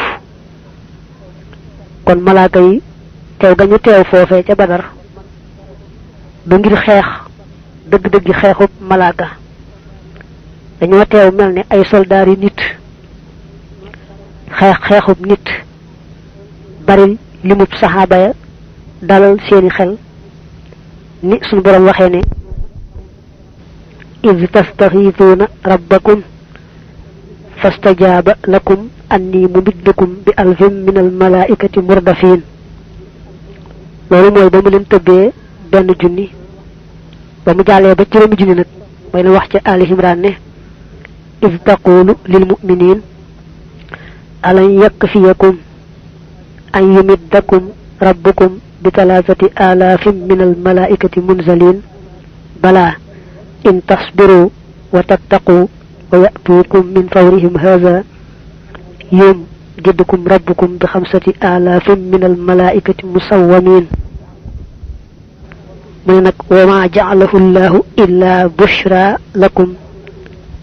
kon malaaka yi teew ga ñu teew foofee ca Badar du ngir xeex dëgg-dëggi xeexub malaaka dañoo teew mel ne ay soldaar yi nit xeexub nit bari limub saxaaba ya dalal seeni xel ni suñu borom waxee ne iz tastaxiituuna rabbakum fastajaaba lakum anni mumiddukum bi alfin min al malaikati murdafin loolu mooy ba mu leen tëbbee benn junni ba mu jàllee ba juróomi junni nag mooy la wax ci Ali Imran ne iz taqulu lil muminin alan yakfiyakum an yumiddakum rabbukum bi talaatati alaafin min al malaikati munzalin bala in tasbiru wa tattaqu wa ya'tuukum min fawrihim hadha yumdidkum rabbukum bi xamsati alaafin min al malaikati musawwamin mu ne nag wa ma ja'alahu llahu illa bushra lakum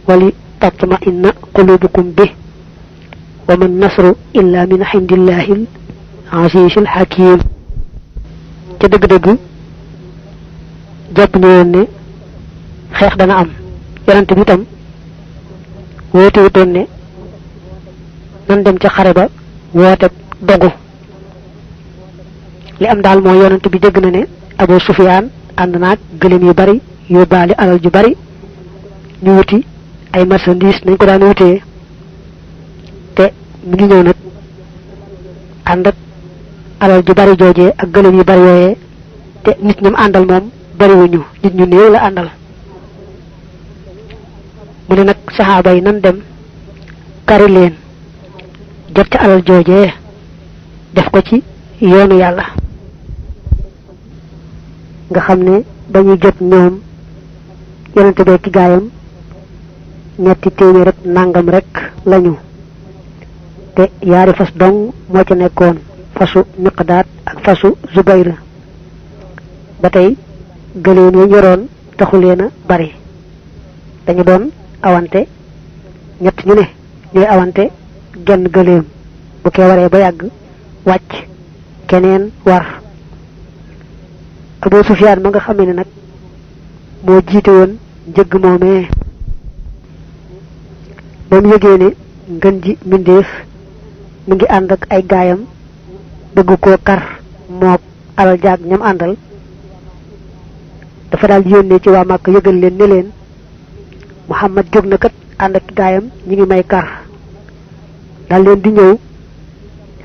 wa li tatma'inna qulubukum bi wa man nasru illa min indillahi al azizil hakim ca dëgg-dëgg jàpp ñu woon ne xeex dana am yonent bi itam woote wutoon ne nan dem ca xare ba woote dogu li am daal mooy yonent bi dégg na ne Abu Sufyaan ànd naag gëléem yu bari yóbbaale alal ju bari ñu wuti ay marchandise nañ ko daan wutee te mu ngi ñëw nag ànd ak alal ju bari joojee ak gëléem yu bari yooyee te nit ñam àndal moom bariwuñu nit ñu néew la àndal mu ne nag saxaaba yi nan dem kari leen jot ca alal joojee def ko ci yoonu yàlla nga xam ne dañuy jot ñoom yonente bee ki gaayam ñetti téeméer rek nangam rek lañu te yaari fas dong moo ca nekkoon fasu Miqdaad ak fasu Zubayr ba tey gëléem yi yoroon taxuleena bari dañu doon awante ñett ñu ne ñooy awante genn gëléem bu kee waree ba yàgg wàcc keneen war Abu Sufyaan ma nga xamee ne nag moo jiite woon njëgg moomee ba mu yëgee ne ngën ji mbindeef mu ngi ànd ak ay gaayam bëgg koo kar mook alal jaag ñam àndal dafa daal yónnee ci waa Màkka yëgal leen ne leen Muhammad jóg na kat ànd ak gaayam ñi ngi may kar daal leen di ñëw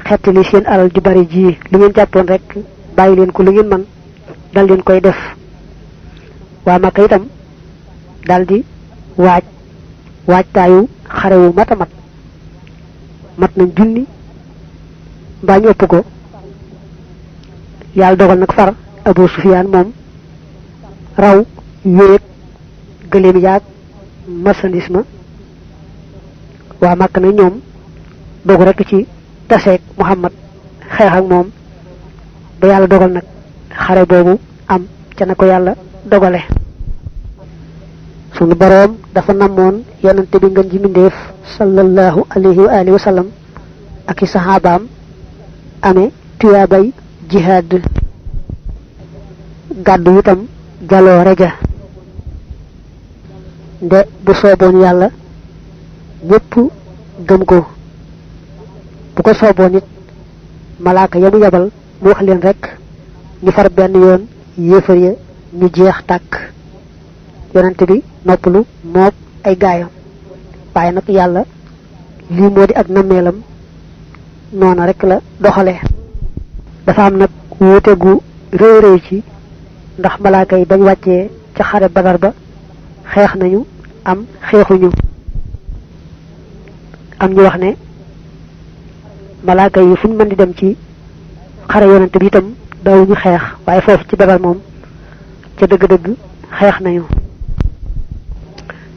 xettali seen alal ju bari ji li ngeen jàppoon rek bàyyi leen ko lu ngeen man dal leen koy def waa Màkka itam dal di waajtaayu xare wu mat a mat mat nañ junni mbaa ñu ëpp ko yàlla dogal nag far Abu Sufyaan moom raw wéeg gëléem yaag marchandise ma waa Màkka na ñoom dogu rekk ci taseeg Muhammad xeex ak moom ba yàlla dogal nag xare boobu am ca na ko yàlla dogale sunu boroom dafa namoon yonante bi ngeen ji mbindéef sallallahu alayhi wa alihi wa sallam ak i saxaabaam amee tuyaabay jihaad gàddu itam jaloore ja nde bu sooboon yàlla ñépp gëm ko bu ko sooboon it malaaka yamu yabal mu wax leen rekk ñu far benn yoon yéefar ya ñu jeex tàkk yonante bi noppalu mook ay gaayam waaye nag yàlla lii moo di ak nammeelam noona rekk la doxale dafa am nag wuute gu rëy rëy ci ndax malaaka yi bañ wàccee ca xare Badar ba xeex nañu am xeexuñu am ñu wax ne malaaka yi fu ñu mën di dem ci xare yonante bi itam daawuñu xeex waaye foofu ci Badar moom ca dëgg-dëgg xeex nañu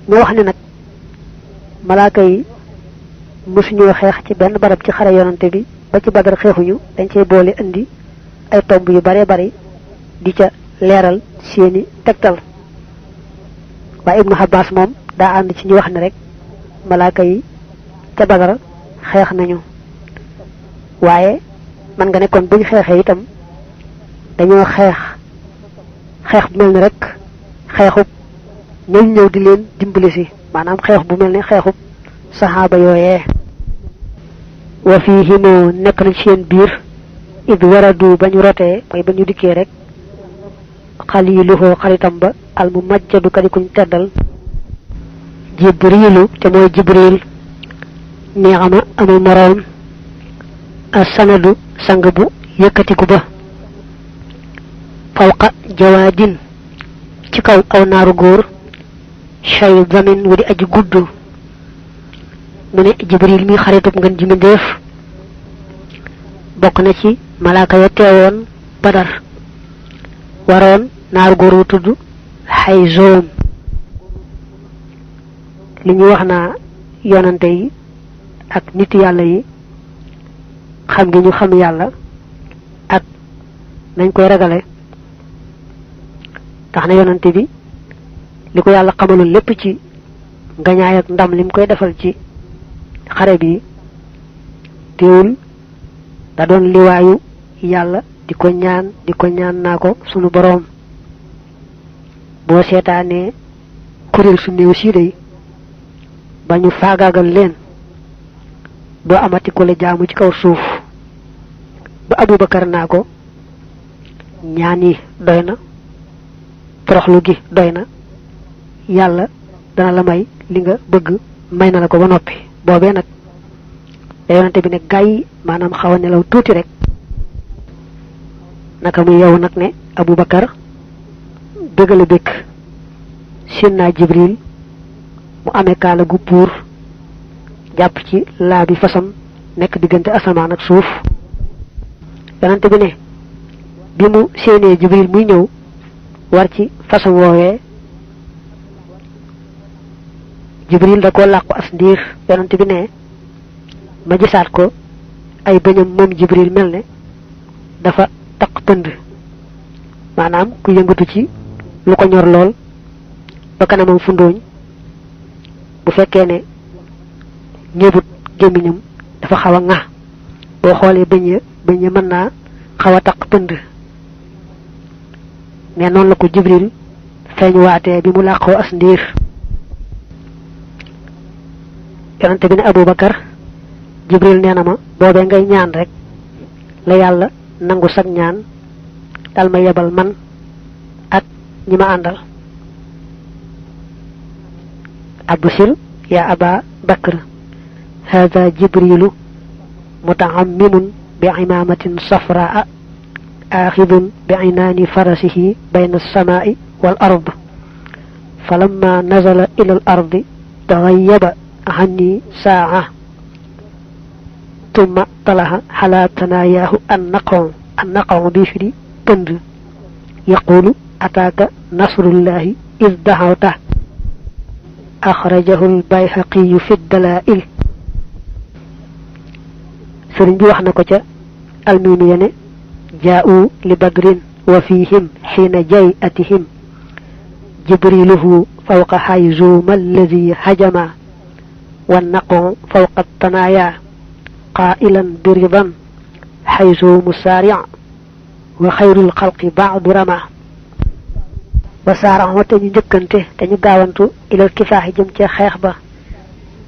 ñoo wax ne nag malaaka yi mësuñoo xeex ci benn barab ci xare yonante bi ba ci Badar xeexuñu dañ cey boole indi ay tomb yu bare bari di ca leeral seeni tegtal waaye Ibnu Abbas moom daa ànd ci ñu wax ne rek malaaka yi ca Badar xeex nañu waaye man nga ne kon buñ xeexee itam dañoo xeex bu mel ni rek xeexub ñëw ñëw di leen dimbali si maanaam xeex bu mel ni xeexub saxaaba yooyee wa fiihimoo nekk nañ seen biir id waradu ba ñu rotee mooy ba ñu dikkee rek xaliluhu xaritam ba al mu majjadu kadi kuñ teddal jibrilu te mooy jibril neexama amul moroom a sanadu sang bu yëkkatiku ba fawqa jawaadin ci kaw aw naaru góor shay zamin wu di aji gudd mu ne jibril mi xaritub ngeen ji mbindéef bokk na ci malaaka ya teewoon Badar waroon naaru góor wu tudd xay zoom li ñuy wax naa yonante yi ak nit yàlla yi xam ngi ñu xam yàlla ak nañ koy ragale tax na yonante bi li ko yàlla xamaloon lépp ci ngañaay ak ndam lim koy defal ci xare bi teewul da doon liwaayu yàlla di ko ñaan naa ko sunu boroom boo seetaanee kuréel su néew sii day ba ñu faagaagal leen doo amati ko la jaamu ci kaw suuf ba Abubakar naa ko ñaan yi doy na toroxlu gi doy na yàlla dana la may li nga bëgg may na la ko ba noppi boobee nag da yonante bi ne gàyyi maanaam xaw a nelaw tuuti rek naka muy yow nag ne Abubakar dëggala békk seen naa Jibril mu amee kaala gu puur jàpp ci laa bi fasam nekk diggante asamaan ak suuf yonante bi ne bi mu séenee Jibril muy ñëw war ci fasam woowee Jibril da ko làqu as ndiir yonante bi ne ma gisaat ko ay bëñam moom Jibril mel ne dafa taq pënd maanaam ku yëngatu ci lu ko ñor lool ba kanamam fundooñ bu fekkee ne ñëbut gémmiñam dafa xaw a ŋa boo xoolee bëñ ya mën naa xaw a taq pënd mais noonu la ko Jibril feeñ waatee bi mu làqoo as ndiir yonante bi ne Abubakar Jibril nee na ma boobee ngay ñaan rek la yàlla nangu sag ñaan dal ma yebal man ak ñi ma àndal abshir ya aba bakr hada jibrilu mutaammimun bi imamatin safraa axidun bi inaani farasihi bayna alsamai wal ard falamma nazala ila al ardi taxayyaba anni saa tumma talaha ala tanayaahu an naqon bi fi di pënd yaqulu ataaka nasrullahi iz dahawta akhrajahu al-Bayhaqi fi ad-dalaa'il sëriñ bi wax na ko ca almimiya ne jaa'u li badrin wa fihim xiina jay'atihim jibriluhu fawqa hayzuma alladhi hajama wa naqon fawqa tanaya qailan biridan hayzumu sari' wa khayrul khalqi ba'du rama wa saara'u te ñu njëkkante te ñu gaawantu ilal kifaaxi jëm ci xeex ba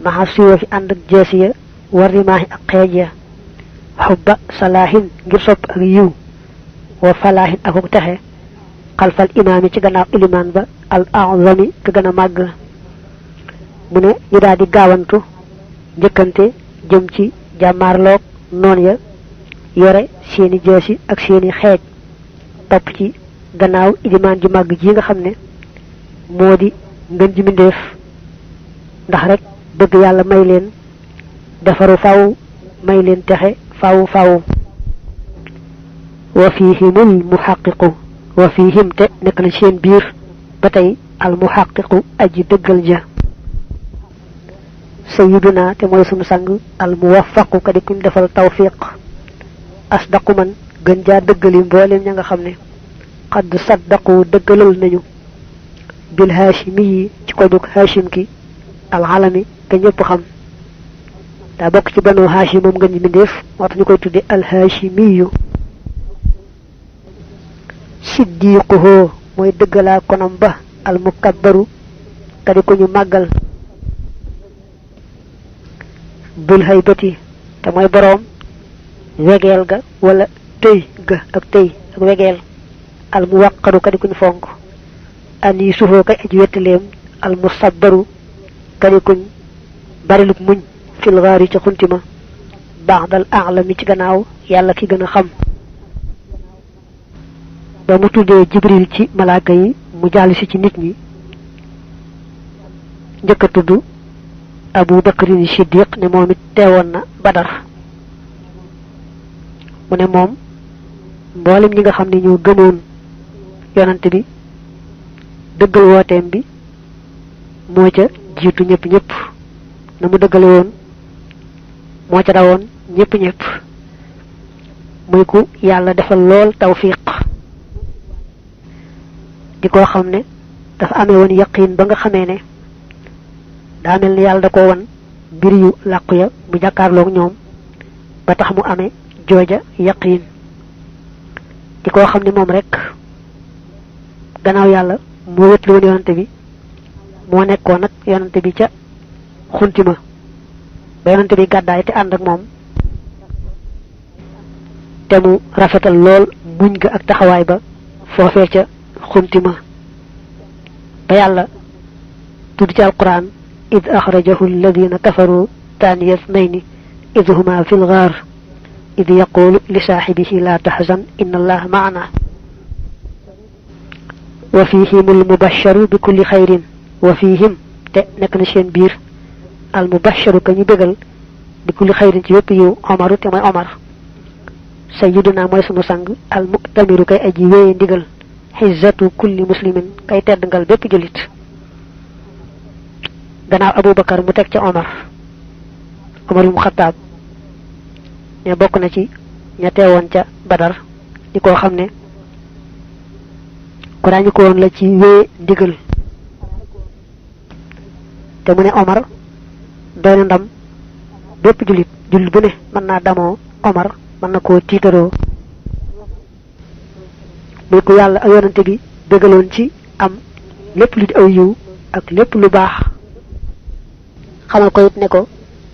maxa siwa fi ànd ak jeesiya war rimaahi ak xeej ya xubba salaahin ngir sopp ak yiw wa falaahin akuk texe xalfal imaam yi ci gannaaw ilimaan ba al a'zami ka gën a màgg mu ne ñu daal di gaawantu njëkkante jëm ci jàmmaarloog noon ya yore seeni jeesi ak seeni xeej topp ci gannaaw ilimaan ji màgg ji nga xam ne moo di ngën ji mbindéef ndax rek bëgg yàlla may leen defaru faw may leen texe faw faw wa fihimul muhaqqiqu wa fihim te nekk na seen biir ba tey al muhaqqiqu aji dëggal ja sayyiduna te mooy sunu sang al muwaffaqu ka di kuñ defal tawfiq asdaqu man gën jaa dëggali mbooleem ña nga xam ne qad saddaqu dëggalal nañu bil haashimi yi ci ko dug haashim ki al alami te ñëpp xam daa bokk ci banu haashim moom ngeen ñi mbindéef moo tax ñu koy tudde al haashimiyu siddiquhu mooy dëggalaa konam ba al mukabbaru ka di ko ñu màggal bul haybati te mooy boroom wegeel ga wala tëy ga ak tëy ak wegeel al muwaqaru ka di kuñ fonk ani suufoo kay aji wettaleem al musabbaru ka di kuñ bariluk muñ fil gaari ca xuntima ba'dal a'lami ci gannaaw yàlla ki gën a xam ba mu tuddee jibril ci malaaka yi mu jàllisi ci nit ñi njëkk a tudd abu bakrin siddiq ne moom it teewoon na badar mu ne moom mboolem ñi nga xam ne ñoo gëmoon yonante bi dëggal wooteem bi moo ca jiitu ñëpp ñëpp na mu dëggale woon moo ca dawoon ñëpp ñëpp muy ku yàlla defal lool tawfiq di koo xam ne dafa amee woon yaqiin ba nga xamee ne daa mel ni yàlla da ko won mbir yu làqu ya mu jàkkaarloog ñoom ba tax mu amee jooja yaqiin di koo xam ne moom rek gannaaw yàlla moo wetlu woon yonante bi moo nekkoon nag yonante bi ca xuntima ba yonante bi gàddaay te ànd ak moom te mu rafetal lool muñ ga ak taxawaay ba foofee ca xuntima ba yàlla tudd ci alquran id axrajahu alladina kafaru taaniya snayni id huma fi lgaar id yaqulu li saaxibihi la taxzan inna allaha maana wa fihim almubasharu bi kulli xayrin wa fihim te nekk na seen biir almubasharu ka ñu bégal bi kulli xayrin ci wépp yiw omaru te mooy omar sayyiduna mooy sunu sang almutamiru kay aji wéye ndigal xizzatu kulli muslimin kay tedd ngal bépp jullit gannaaw abubakar mu teg ca omar yu mu xataab ne bokk na ci ña teewoon ca badar di koo xam ne ku daañu ko woon la ci wéye ndigal te mu ne omar doy na ndam bépp jullit bu ne mën naa damoo omar mën na koo tiitaroo muy ko yàlla ak yonante bi dëggaloon ci am lépp lu di aw yiw ak lépp lu baax xamal ko it ne ko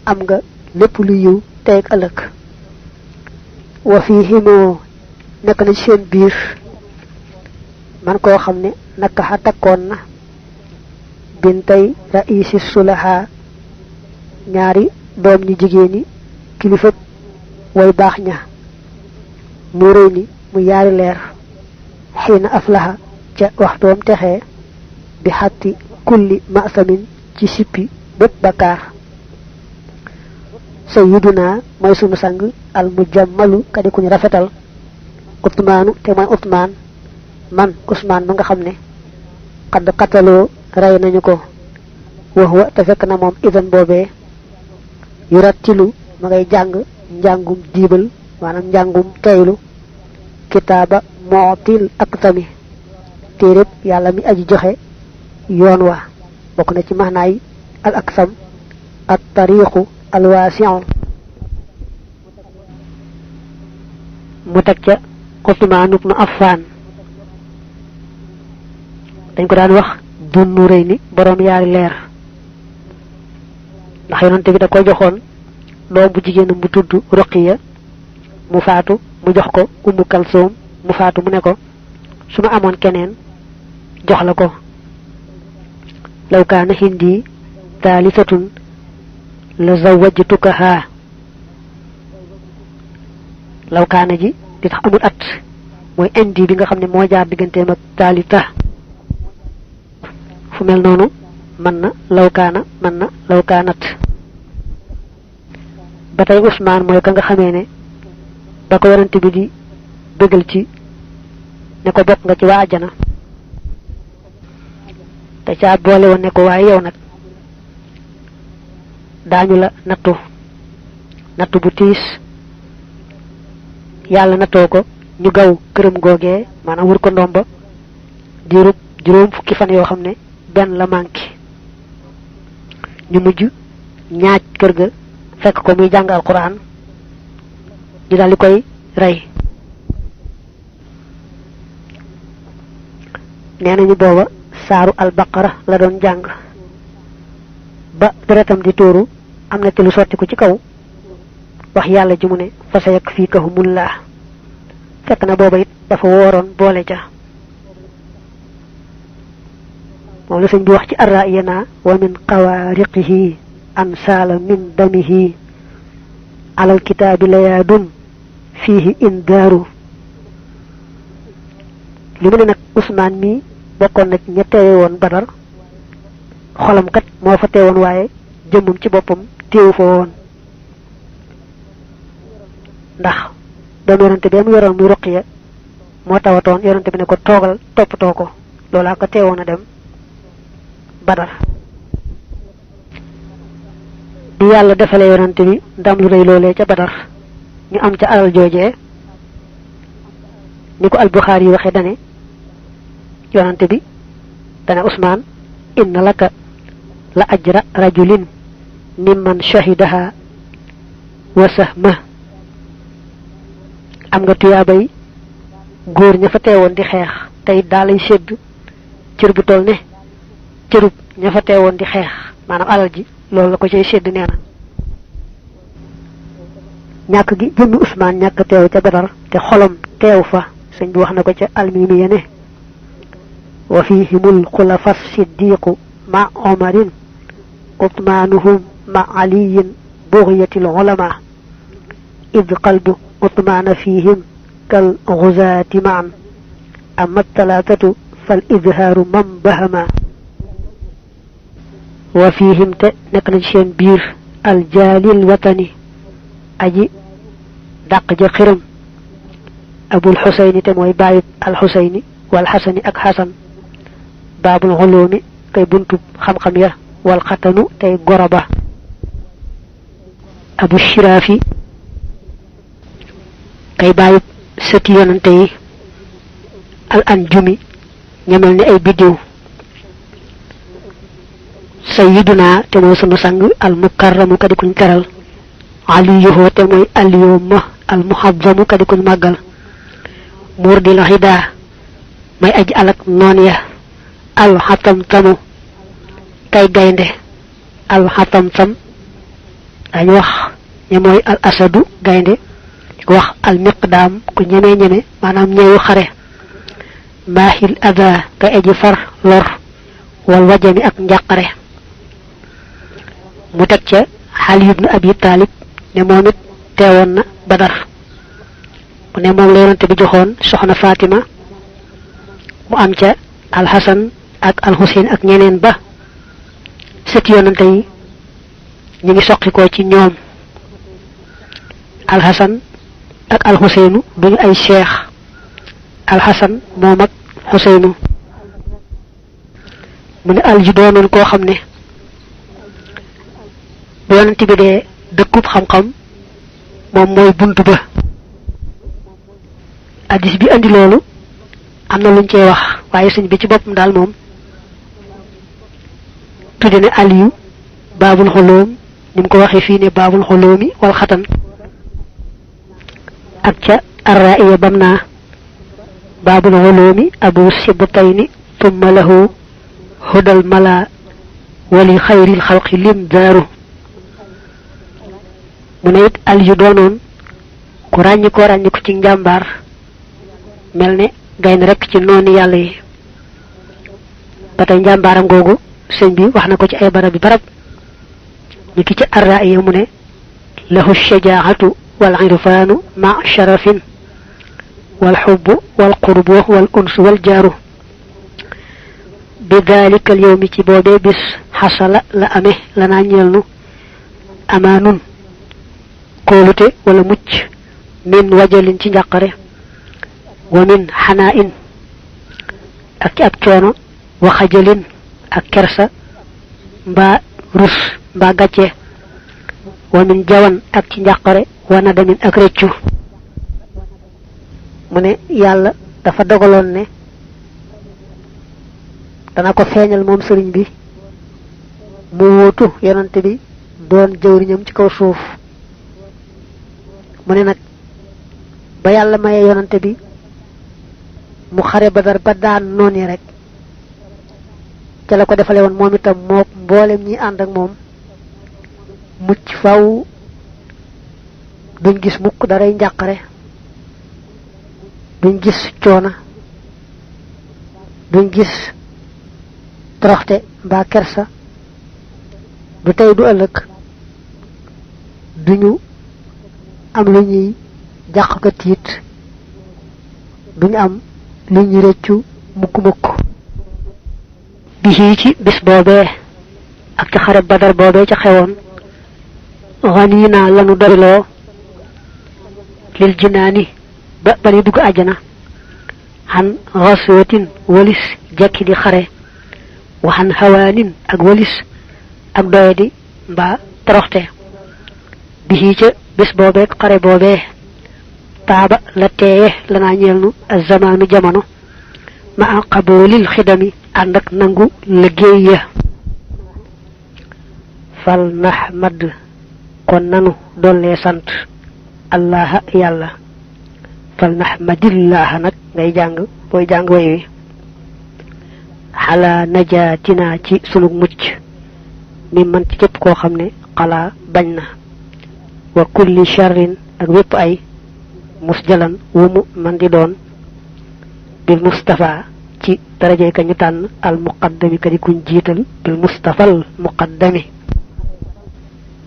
am nga lépp lu yiw tey ak ëllëg wa fiihimoo nekk na ci seen biir man koo xam ne naka xa takkoon na bintay raisi sulaha ñaari doom ñu jigéen ñi kilifa way baax ña mu rëy ni mu yaari leer xiina aflaha ca waxtoom texee bi xatti kulli masamin ci sippi bépp bakkaar sayyiduna mooy sunu sang al mujammalu kadi kuñ rafetal Usmaanu te mooy Usmaan man Usmaan ma nga xam ne xadd xataloo rey nañu ko wax wa te fekk na moom idan boobee yurattilu ma ngay jàng njàngum diibal maanaam njàngum teylu kitaaba mootil aktami téeréb yàlla mi aji joxe yoon wa bokk na ci maxnaay al aksam at tariixu al waasi'u mu teg ca Usmaan ibnu Affaan dañ ko daan wax dunnu rëy ni boroom yaari leer ndax yonante bi da ko joxoon doom bu jigéen mu tudd Ruqiya mu faatu mu jox ko Ummu Kalsoom mu faatu mu ne ko su ma amoon keneen jox la ko law kaana hindi taalisatun la zawajtukaha law kaana ji di tax amul at mooy indi bi nga xam ne moo jaar digganteem ak taalita fu mel noonu mën na law kaana mën na law kaanat ba tey Usmaan mooy ka nga xamee ne ba ko yonante bi di bëggal ci ne ko bokk nga ci waa àjjana te caa boole woon ne ko waaye yow nag daañu la nattu bu tiis yàlla nattoo ko ñu gaw këram googee maanaam wër ko ndomba diirub juróom fukki fan yoo xam ne benn la manqué ñu mujj ñaaj kër ga fekk ko muy jàng alquran ñu daal di koy rey nee nañu booba saaru albaqara la doon jàng ba deretam di tuuru am na ci lu sotti ko ci kaw wax yàlla ji mu ne fa sayakfikahumullah fekk na booba it dafa wooroon boole ca moom la sëñ bi wax ci arraayana wa min qawaariqihi an saala min damihi alal kitaabi layaadun fiihi indaaru li mu ne nag Usmaan mi bokkoon na ci ña teewe woon Badar xolam kat moo fa teewoon waaye jëmmum ci boppam téewu fa woon ndax doomu yonante bi mu yoroon muy Ruqiya moo tawatoon yonante bi ne ko toogal toppatoo ko loolaa ko teewoon a dem Badar di yàlla defalee yonante bi ndam lu rëy loolee ca Badar ñu am ca alal joojee ni ko al-Buxaari yi waxe dane yonante bi dane Usmaan inna laka la ajra rajulin mimman shahidaha wa sahma am nga tuyaabay góor ña fa teewoon di xeex tey daa lay sédd cër bu toll ne cërub ña fa teewoon di xeex maanaam alal ji loolu la ko cay sédd nee na ñàkk gi jëmmi Usmaan ñàkk teew ca Badar te xolam teew fa sëñ bi wax na ko ca almimiya ne wa fihimul xulafa siddiqu ma omarin utmaanuhum ma aliyin bughyatil ulama id qalbu utmaana fihim kal guzaati maan amma talaatatu fal idhaaru man bahama wa fihim te nekk na ci seen biir aljaalil watani aji dàq ja xiram abul xusayni te mooy bàyyib alxusayni wal xasani ak xasan baabul xuloomi kay buntub xam-xam ya wal xatanu tey goroba abu shiraafi kay bàyyib sëti yonante yi al anjumi ñamal ni ay biddiw sayyiduna te mooy sunu sang al mukarramu ka di kuñ teral aliyuhu te mooy aliyuma al muhabbamu ka di kuñ màggal murdil xidaa may aji alak noon ya alxatam tamu kay gaynde alxatam-tam dañu wax ñe mooy al asadu gaynde ko wax al miqdaam ku ñeme maanaam ñeewu xare maahil ada kay aji far lor wal wajami ak njàqare mu teg ca Ali ibn Abi Talib ne moom it teewoon na Badar mu ne moom la yonante bi joxoon soxna Fatima mu am ca alxasan ak alxuseyn ak ñeneen ba sët yonante yi ñu ngi soqikoo ci ñoom al hasan ak al husaynu duñu ay cheikh al hasan mom ak husaynu mune al ji doonon ko xamne bu yonent bi de dekkub xam xam mom moy buntu ba hadis bi andi lolu amna luñ cey wax waye señ bi ci bopum dal mom tudene aliyu babul khulum nim ko waxe fi ne babul khulumi wal khatan ak ca arra'iya bamna babul khulumi abu sibtayni thumma lahu hudal mala wali khairil khalqi lim daru mune it aliyu donon ku ragni ko ci njambar melne gayn rek ci noni yalla yi batay njambaram gogu señ bi waxna ko ci ay barab bi barab niki ci arra'iya mune lahu shaja'atu wal 'irfanu ma sharafin wal hubbu wal qurbu wal uns wal jaru bidhalika al yawm ci bobé bis hasala la amé lana ñelnu amanun kolute wala mucc min wajalin ci njaqare wa min hana'in ak ci ab coono wa xajalin ak kersa mba rus mba gàcce wa min jawan ak ci njàqare wa nadamin ak reccu mu ne yàlla dafa dogaloon ne dana ko feeñal moom sëriñ bi mu wóotu yonante bi doon jëwriñam ci kaw suuf mu ne nag ba yàlla maye yonante bi mu xare badar ba daan noonu rek ca la ko defale woon moom itam mook mboolem ñi ànd ak moom mucc faw duñ gis mukk daray njàqare duñ gis coona duñ gis toroxte mbaa kersa du tey du ëllëg duñu am lu ñuy jàq ka tiit duñu am lu ñuy rëccu mukk bi ci bis boobee ak ci xare badar boobee ca xewoon ghanina lanu doyloo lil jinaani ba bari dugg àjjana xan ghaswatin walis jekki di xare waxan hawaanin ak walis ak doyadi mbaa toroxte bi ca bis boobee xare boobee taaba la teeye lanaa ñeelnu azamaanu jamono ma qaboolil xidami ànd ak nangu liggéey ya fal nahmad kon nanu dolle sant allah yàlla fal nahmadillah nag ngay jàng booy jàng way wi xala najaatina ci sunu mucc mi man ci képp koo xam ne xalaa bañ na wa kulli sharrin ak wépp ay musjalan wumu man di doon bil mustafa ci darajey ka ñu tànn al muqaddami ka di kuñ jiital bil mustafa al muqaddami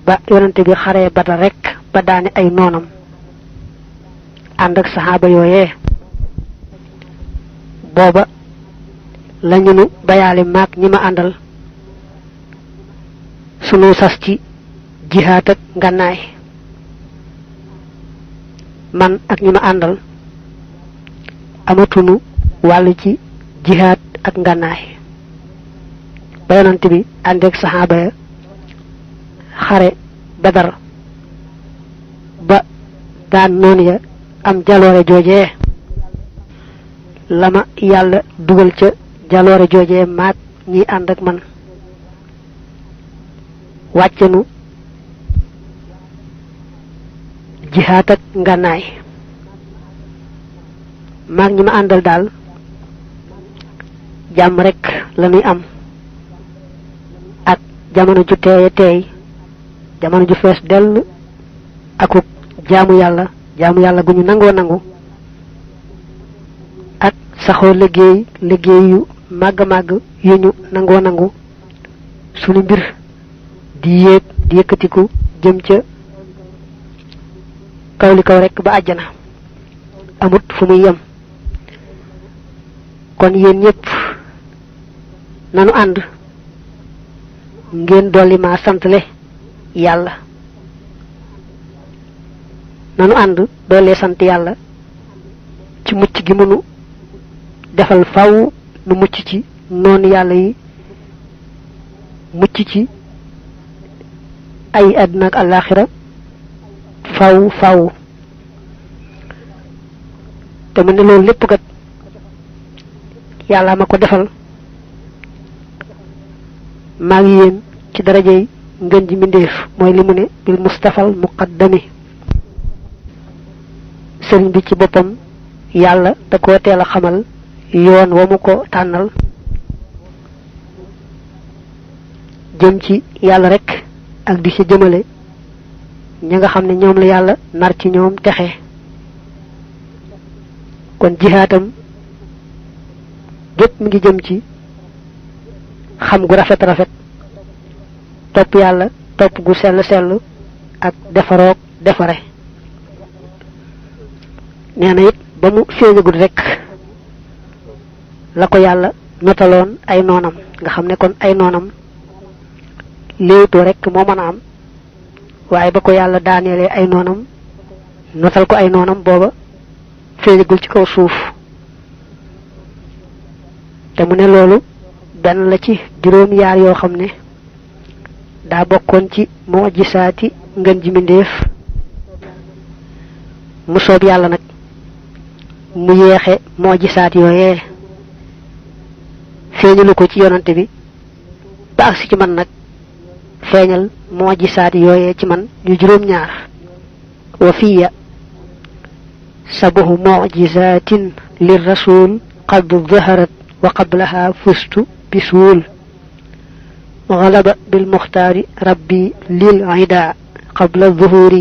ba yonante bi xaree bata rek ba daane ay noonam ànd ak saxaaba yooyee booba lañu nu bayaale maag ñi ma àndal sunu sas ci jihaat ak ngànnaay man ak ñi ma àndal amatunu wàll ci jihaat ak ngànnaay ba yonante bi ànd ak saxaaba ya xare badar ba daan noonu ya am jaloore joojee lama yàlla dugal ca jaloore joojee maag ñi ànd ak man wàccenu jihaat ak ngànnaay maag ñi ma àndal daal jàmm rek lañuy am ak jamono ju teeye teey jamono ju fees dell akuk jaamu yàlla gu ñu nangoo nangu ak saxoo liggéey yu màgg yu ñu nangoo nangu sunu mbir di yéeg di yëkkatiku jëm ca kaw li kaw rek ba àjjana amut fu muy yem kon yéen ñëpp nanu ànd ngeen dolli ma santle yàlla nanu ànd doole sant yàlla ci mucc gi mënu defal faw nu mucc ci noonu yàlla yi mucc ci ay àdduna ak àllaaxira faw te mu ne loolu lépp kat yàlla ma ko defal maa ngi yéen ci darajey ngën ji mbindéef mooy li mu ne bil mustafal muqaddami sëriñ bi ci boppam yàlla da koo teel a xamal yoon wa mu ko tànnal jëm ci yàlla rek ak di ci jëmale ña nga xam ne ñoom la yàlla nar ci ñoom texe kon jihaatam gépp mi ngi jëm ci xam gu rafet topp yàlla topp gu sell ak defaroog defare nee na it ba mu feeñagul rek la ko yàlla notaloon ay noonam nga xam ne kon ay noonam léewtoo rek moo mën a am waaye ba ko yàlla daaneelee ay noonam notal ko ay noonam booba feeñagul ci kaw suuf te mu ne loolu benn la ci juróom yaar yoo xam ne daa bokkoon ci mujisaati ngën ji mbindéef mu soob yàlla nag mu yeexe mujisaat yooyee feeñalu ko ci yonante bi ba agsi ci man nag feeñal mujisaat yooyee ci man ñu juróom ñaar wa fiya sabuhu mujisaatin lir rasul qad zaharat wa qablaha fustu bisuul غلب بالمختار ربي للعدا قبل الظهور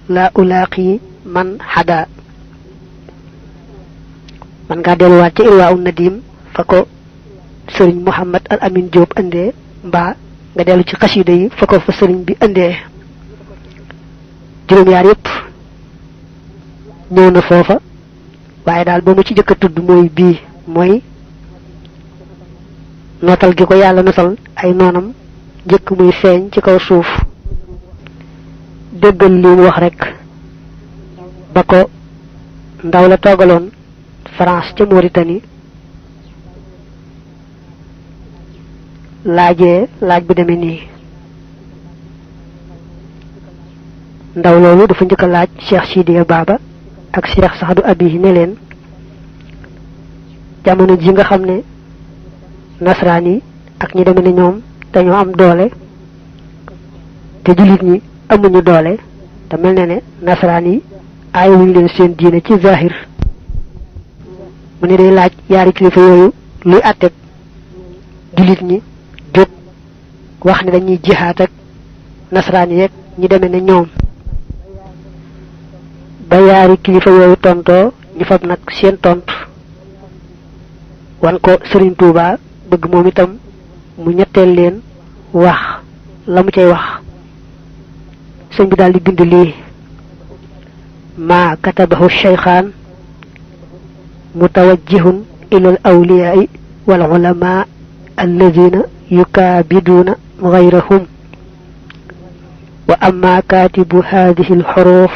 لا ألاقي من حدا من قاعد الواتي إرواء النديم فكو سرين محمد الأمين جوب أندي با قاعد ci قصيدة yi فكو فسرين بي أندي juróom yaar yépp ñëw na foofa waaye daal ba mu ci jëkk a tudd mooy bii mooy nootal gi ko yàlla notal ay noonam njëkk muy feeñ ci kaw suuf déggal li mu wax rek ba ko ndaw la toogaloon France ca Mauritanie laajee laaj bu demee nii ndaw loolu dafa njëkk a laaj Cheikh Sidiya Baba ak Cheikh Saadu Abi ne leen jamono ji nga xam ne nasraan yi ak ñi demee ne ñoom dañoo am doole te jullit ñi amuñu doole te mel na ne nasraan yi aayewuñ leen seen diine ci zahir mu ne day laaj yaari kilifa yooyu luy àtteeb jullit ñi jóg wax ne dañuy jihaat ak nasraan yeeg ñi demee ne ñoom ba yaari kilifa yooyu tontoo ñu fab nag seen tontu wan ko Serigne Touba bëgg moom itam mu ñetteel leen wax la mu cay wax sëñ bi daal di bind lii ma katabahu shaykhaan mutawajjihun ila al awliyaa wal ulamaa alladhina yukaabiduuna ghayrahum wa amma kaatibu hadhihi al huruf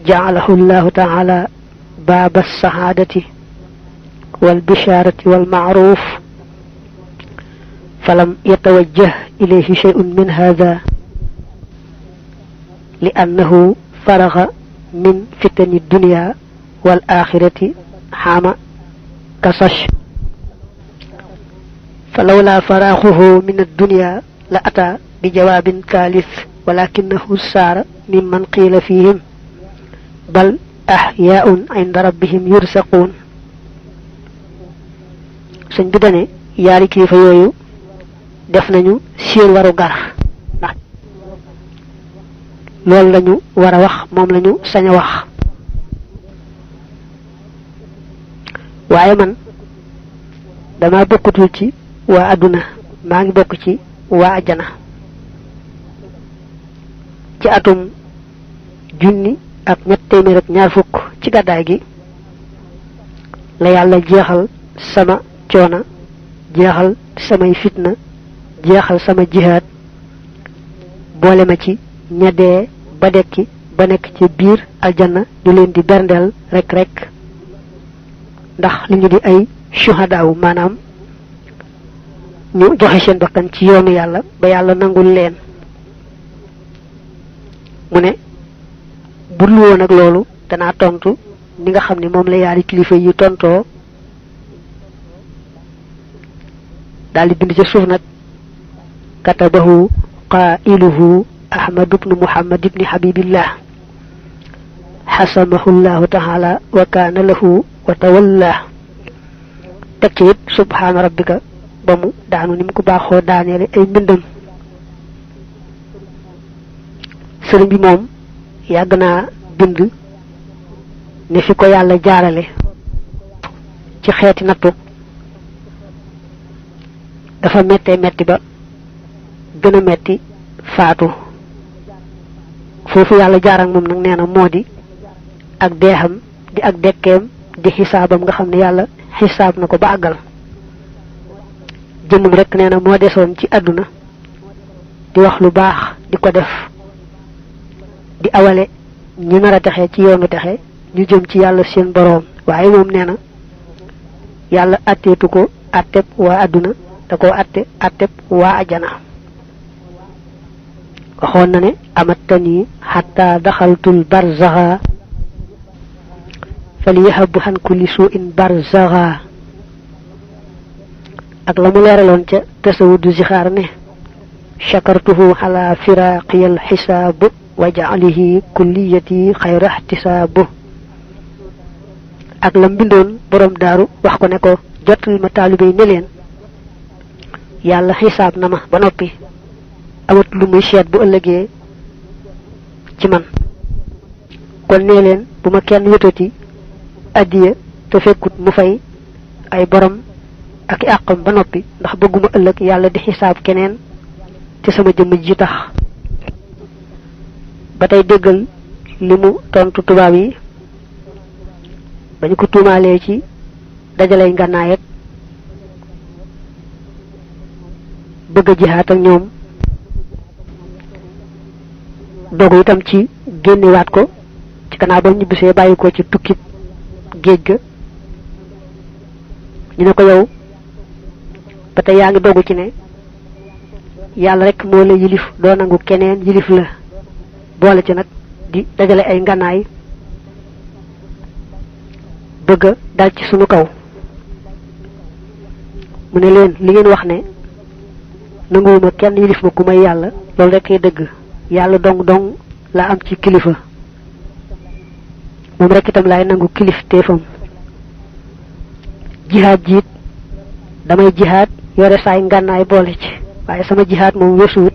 ja'alahu Allahu ta'ala baaba as-sahaadati wal bishaarati wal ma'ruuf فلم يتوجه إليه شيء من هذا لأنه فرغ من فتن الدنيا والآخرة حام كصش فلولا فراغه من الدنيا لأتى بجواب ثالث ولكنه سار ممن قيل فيهم بل أحياء عند ربهم يرزقون سن بدني ياري كيف يويو def nañu seen waru gar ndax loolu lañu war a wax moom lañu sañ a wax waaye man dama bokkutul ci waa àdduna maa ngi bokk ci waa ajjana ci atum junni ak ñett téeméer ak ñaar fukk ci gàddaay gi la yàlla jeexal sama coona jeexal samay fitna jeexal sama jihaad boole ma ci ña dee ba dekki ba nekk ci biir aljanna ñu leen di berndeel rek ndax li ñu di ay shuhadaaw maanaam ñu joxe seen bakkan ci yoonu yàlla ba yàlla nangul leen mu ne budul woon ak loolu danaa tontu ni nga xam ne moom la yaari kilifa yi tontoo daal di bind ca suuf nag katabahu qailuhu ahmad ibnu muhammad ibni habibillah xasamahu llahu taala wa kaana lahu wa tawalla teg ci it subhaana rabbika ba mu daanu ni mu ko baaxoo daaneele ay mbindam sëriñ bi moom yàgg naa bind ne fi ko yàlla jaarale ci xeeti nattu dafa mettee metti ba gën a metti faatu foofu yàlla jaar ak moom nag nee na moo di ak deexam di ak dekkeem di xisaabam nga xam ne yàlla xisaab na ko ba àggal jëmmum rek nee na moo desoon ci àdduna di wax lu baax di ko def di awale ñi nar a texe ci yoonu texe ñu jëm ci yàlla seen boroom waaye moom nee na yàlla atteetu ko atteb waa àdduna da koo atteb waa ajana waxoon na ne amattani xatta daxaltul barzaxa fal yahabu xan kulli suin barzaxa ak la mu leeraloon ca tasawudu zixaar ne chakartuhu ala firaqiyal xisaabu wa jaalihi kulliyati xayra ihtisaabu ak la mbindoon borom daaru wax ko ne ko jotal ma taalibe yi ne leen yàlla xisaab na ma ba noppi amat lu muy seet bu ëllëgee ci man kon nee leen bu ma kenn wétati addiya te fekkut mu fay ay borom ak i àqam ba noppi ndax bëgguma ëllëg yàlla di xisaab keneen ci sama jëmm ji tax ba tey déggal li mu tontu tubaab yi bañu ko tuumaalee ci dajalay ngànnaay ak bëgg a jihaat ak ñoom dogu itam ci génnewaat ko ci gannaaw ba ñibbisee bàyyi ko ci tukkit géej ga ñu ne ko yow ba tey yaa ngi dogu ci ne yàlla rek moo la yilif doo nangu keneen yilif la boole ci nag di dajale ay ngànnaay bëgg a dal ci sunu kaw mu ne leen li ngeen wax ne nanguwuma kenn yilif ma ku may yàlla loolu rek ay dëgg yàlla dong laa am ci kilifa moom rek itam laay nangu kilif téefam jihaad jiit damay jihaad yore saay ngànnaay boole ci waaye sama jihaad moom weesuwut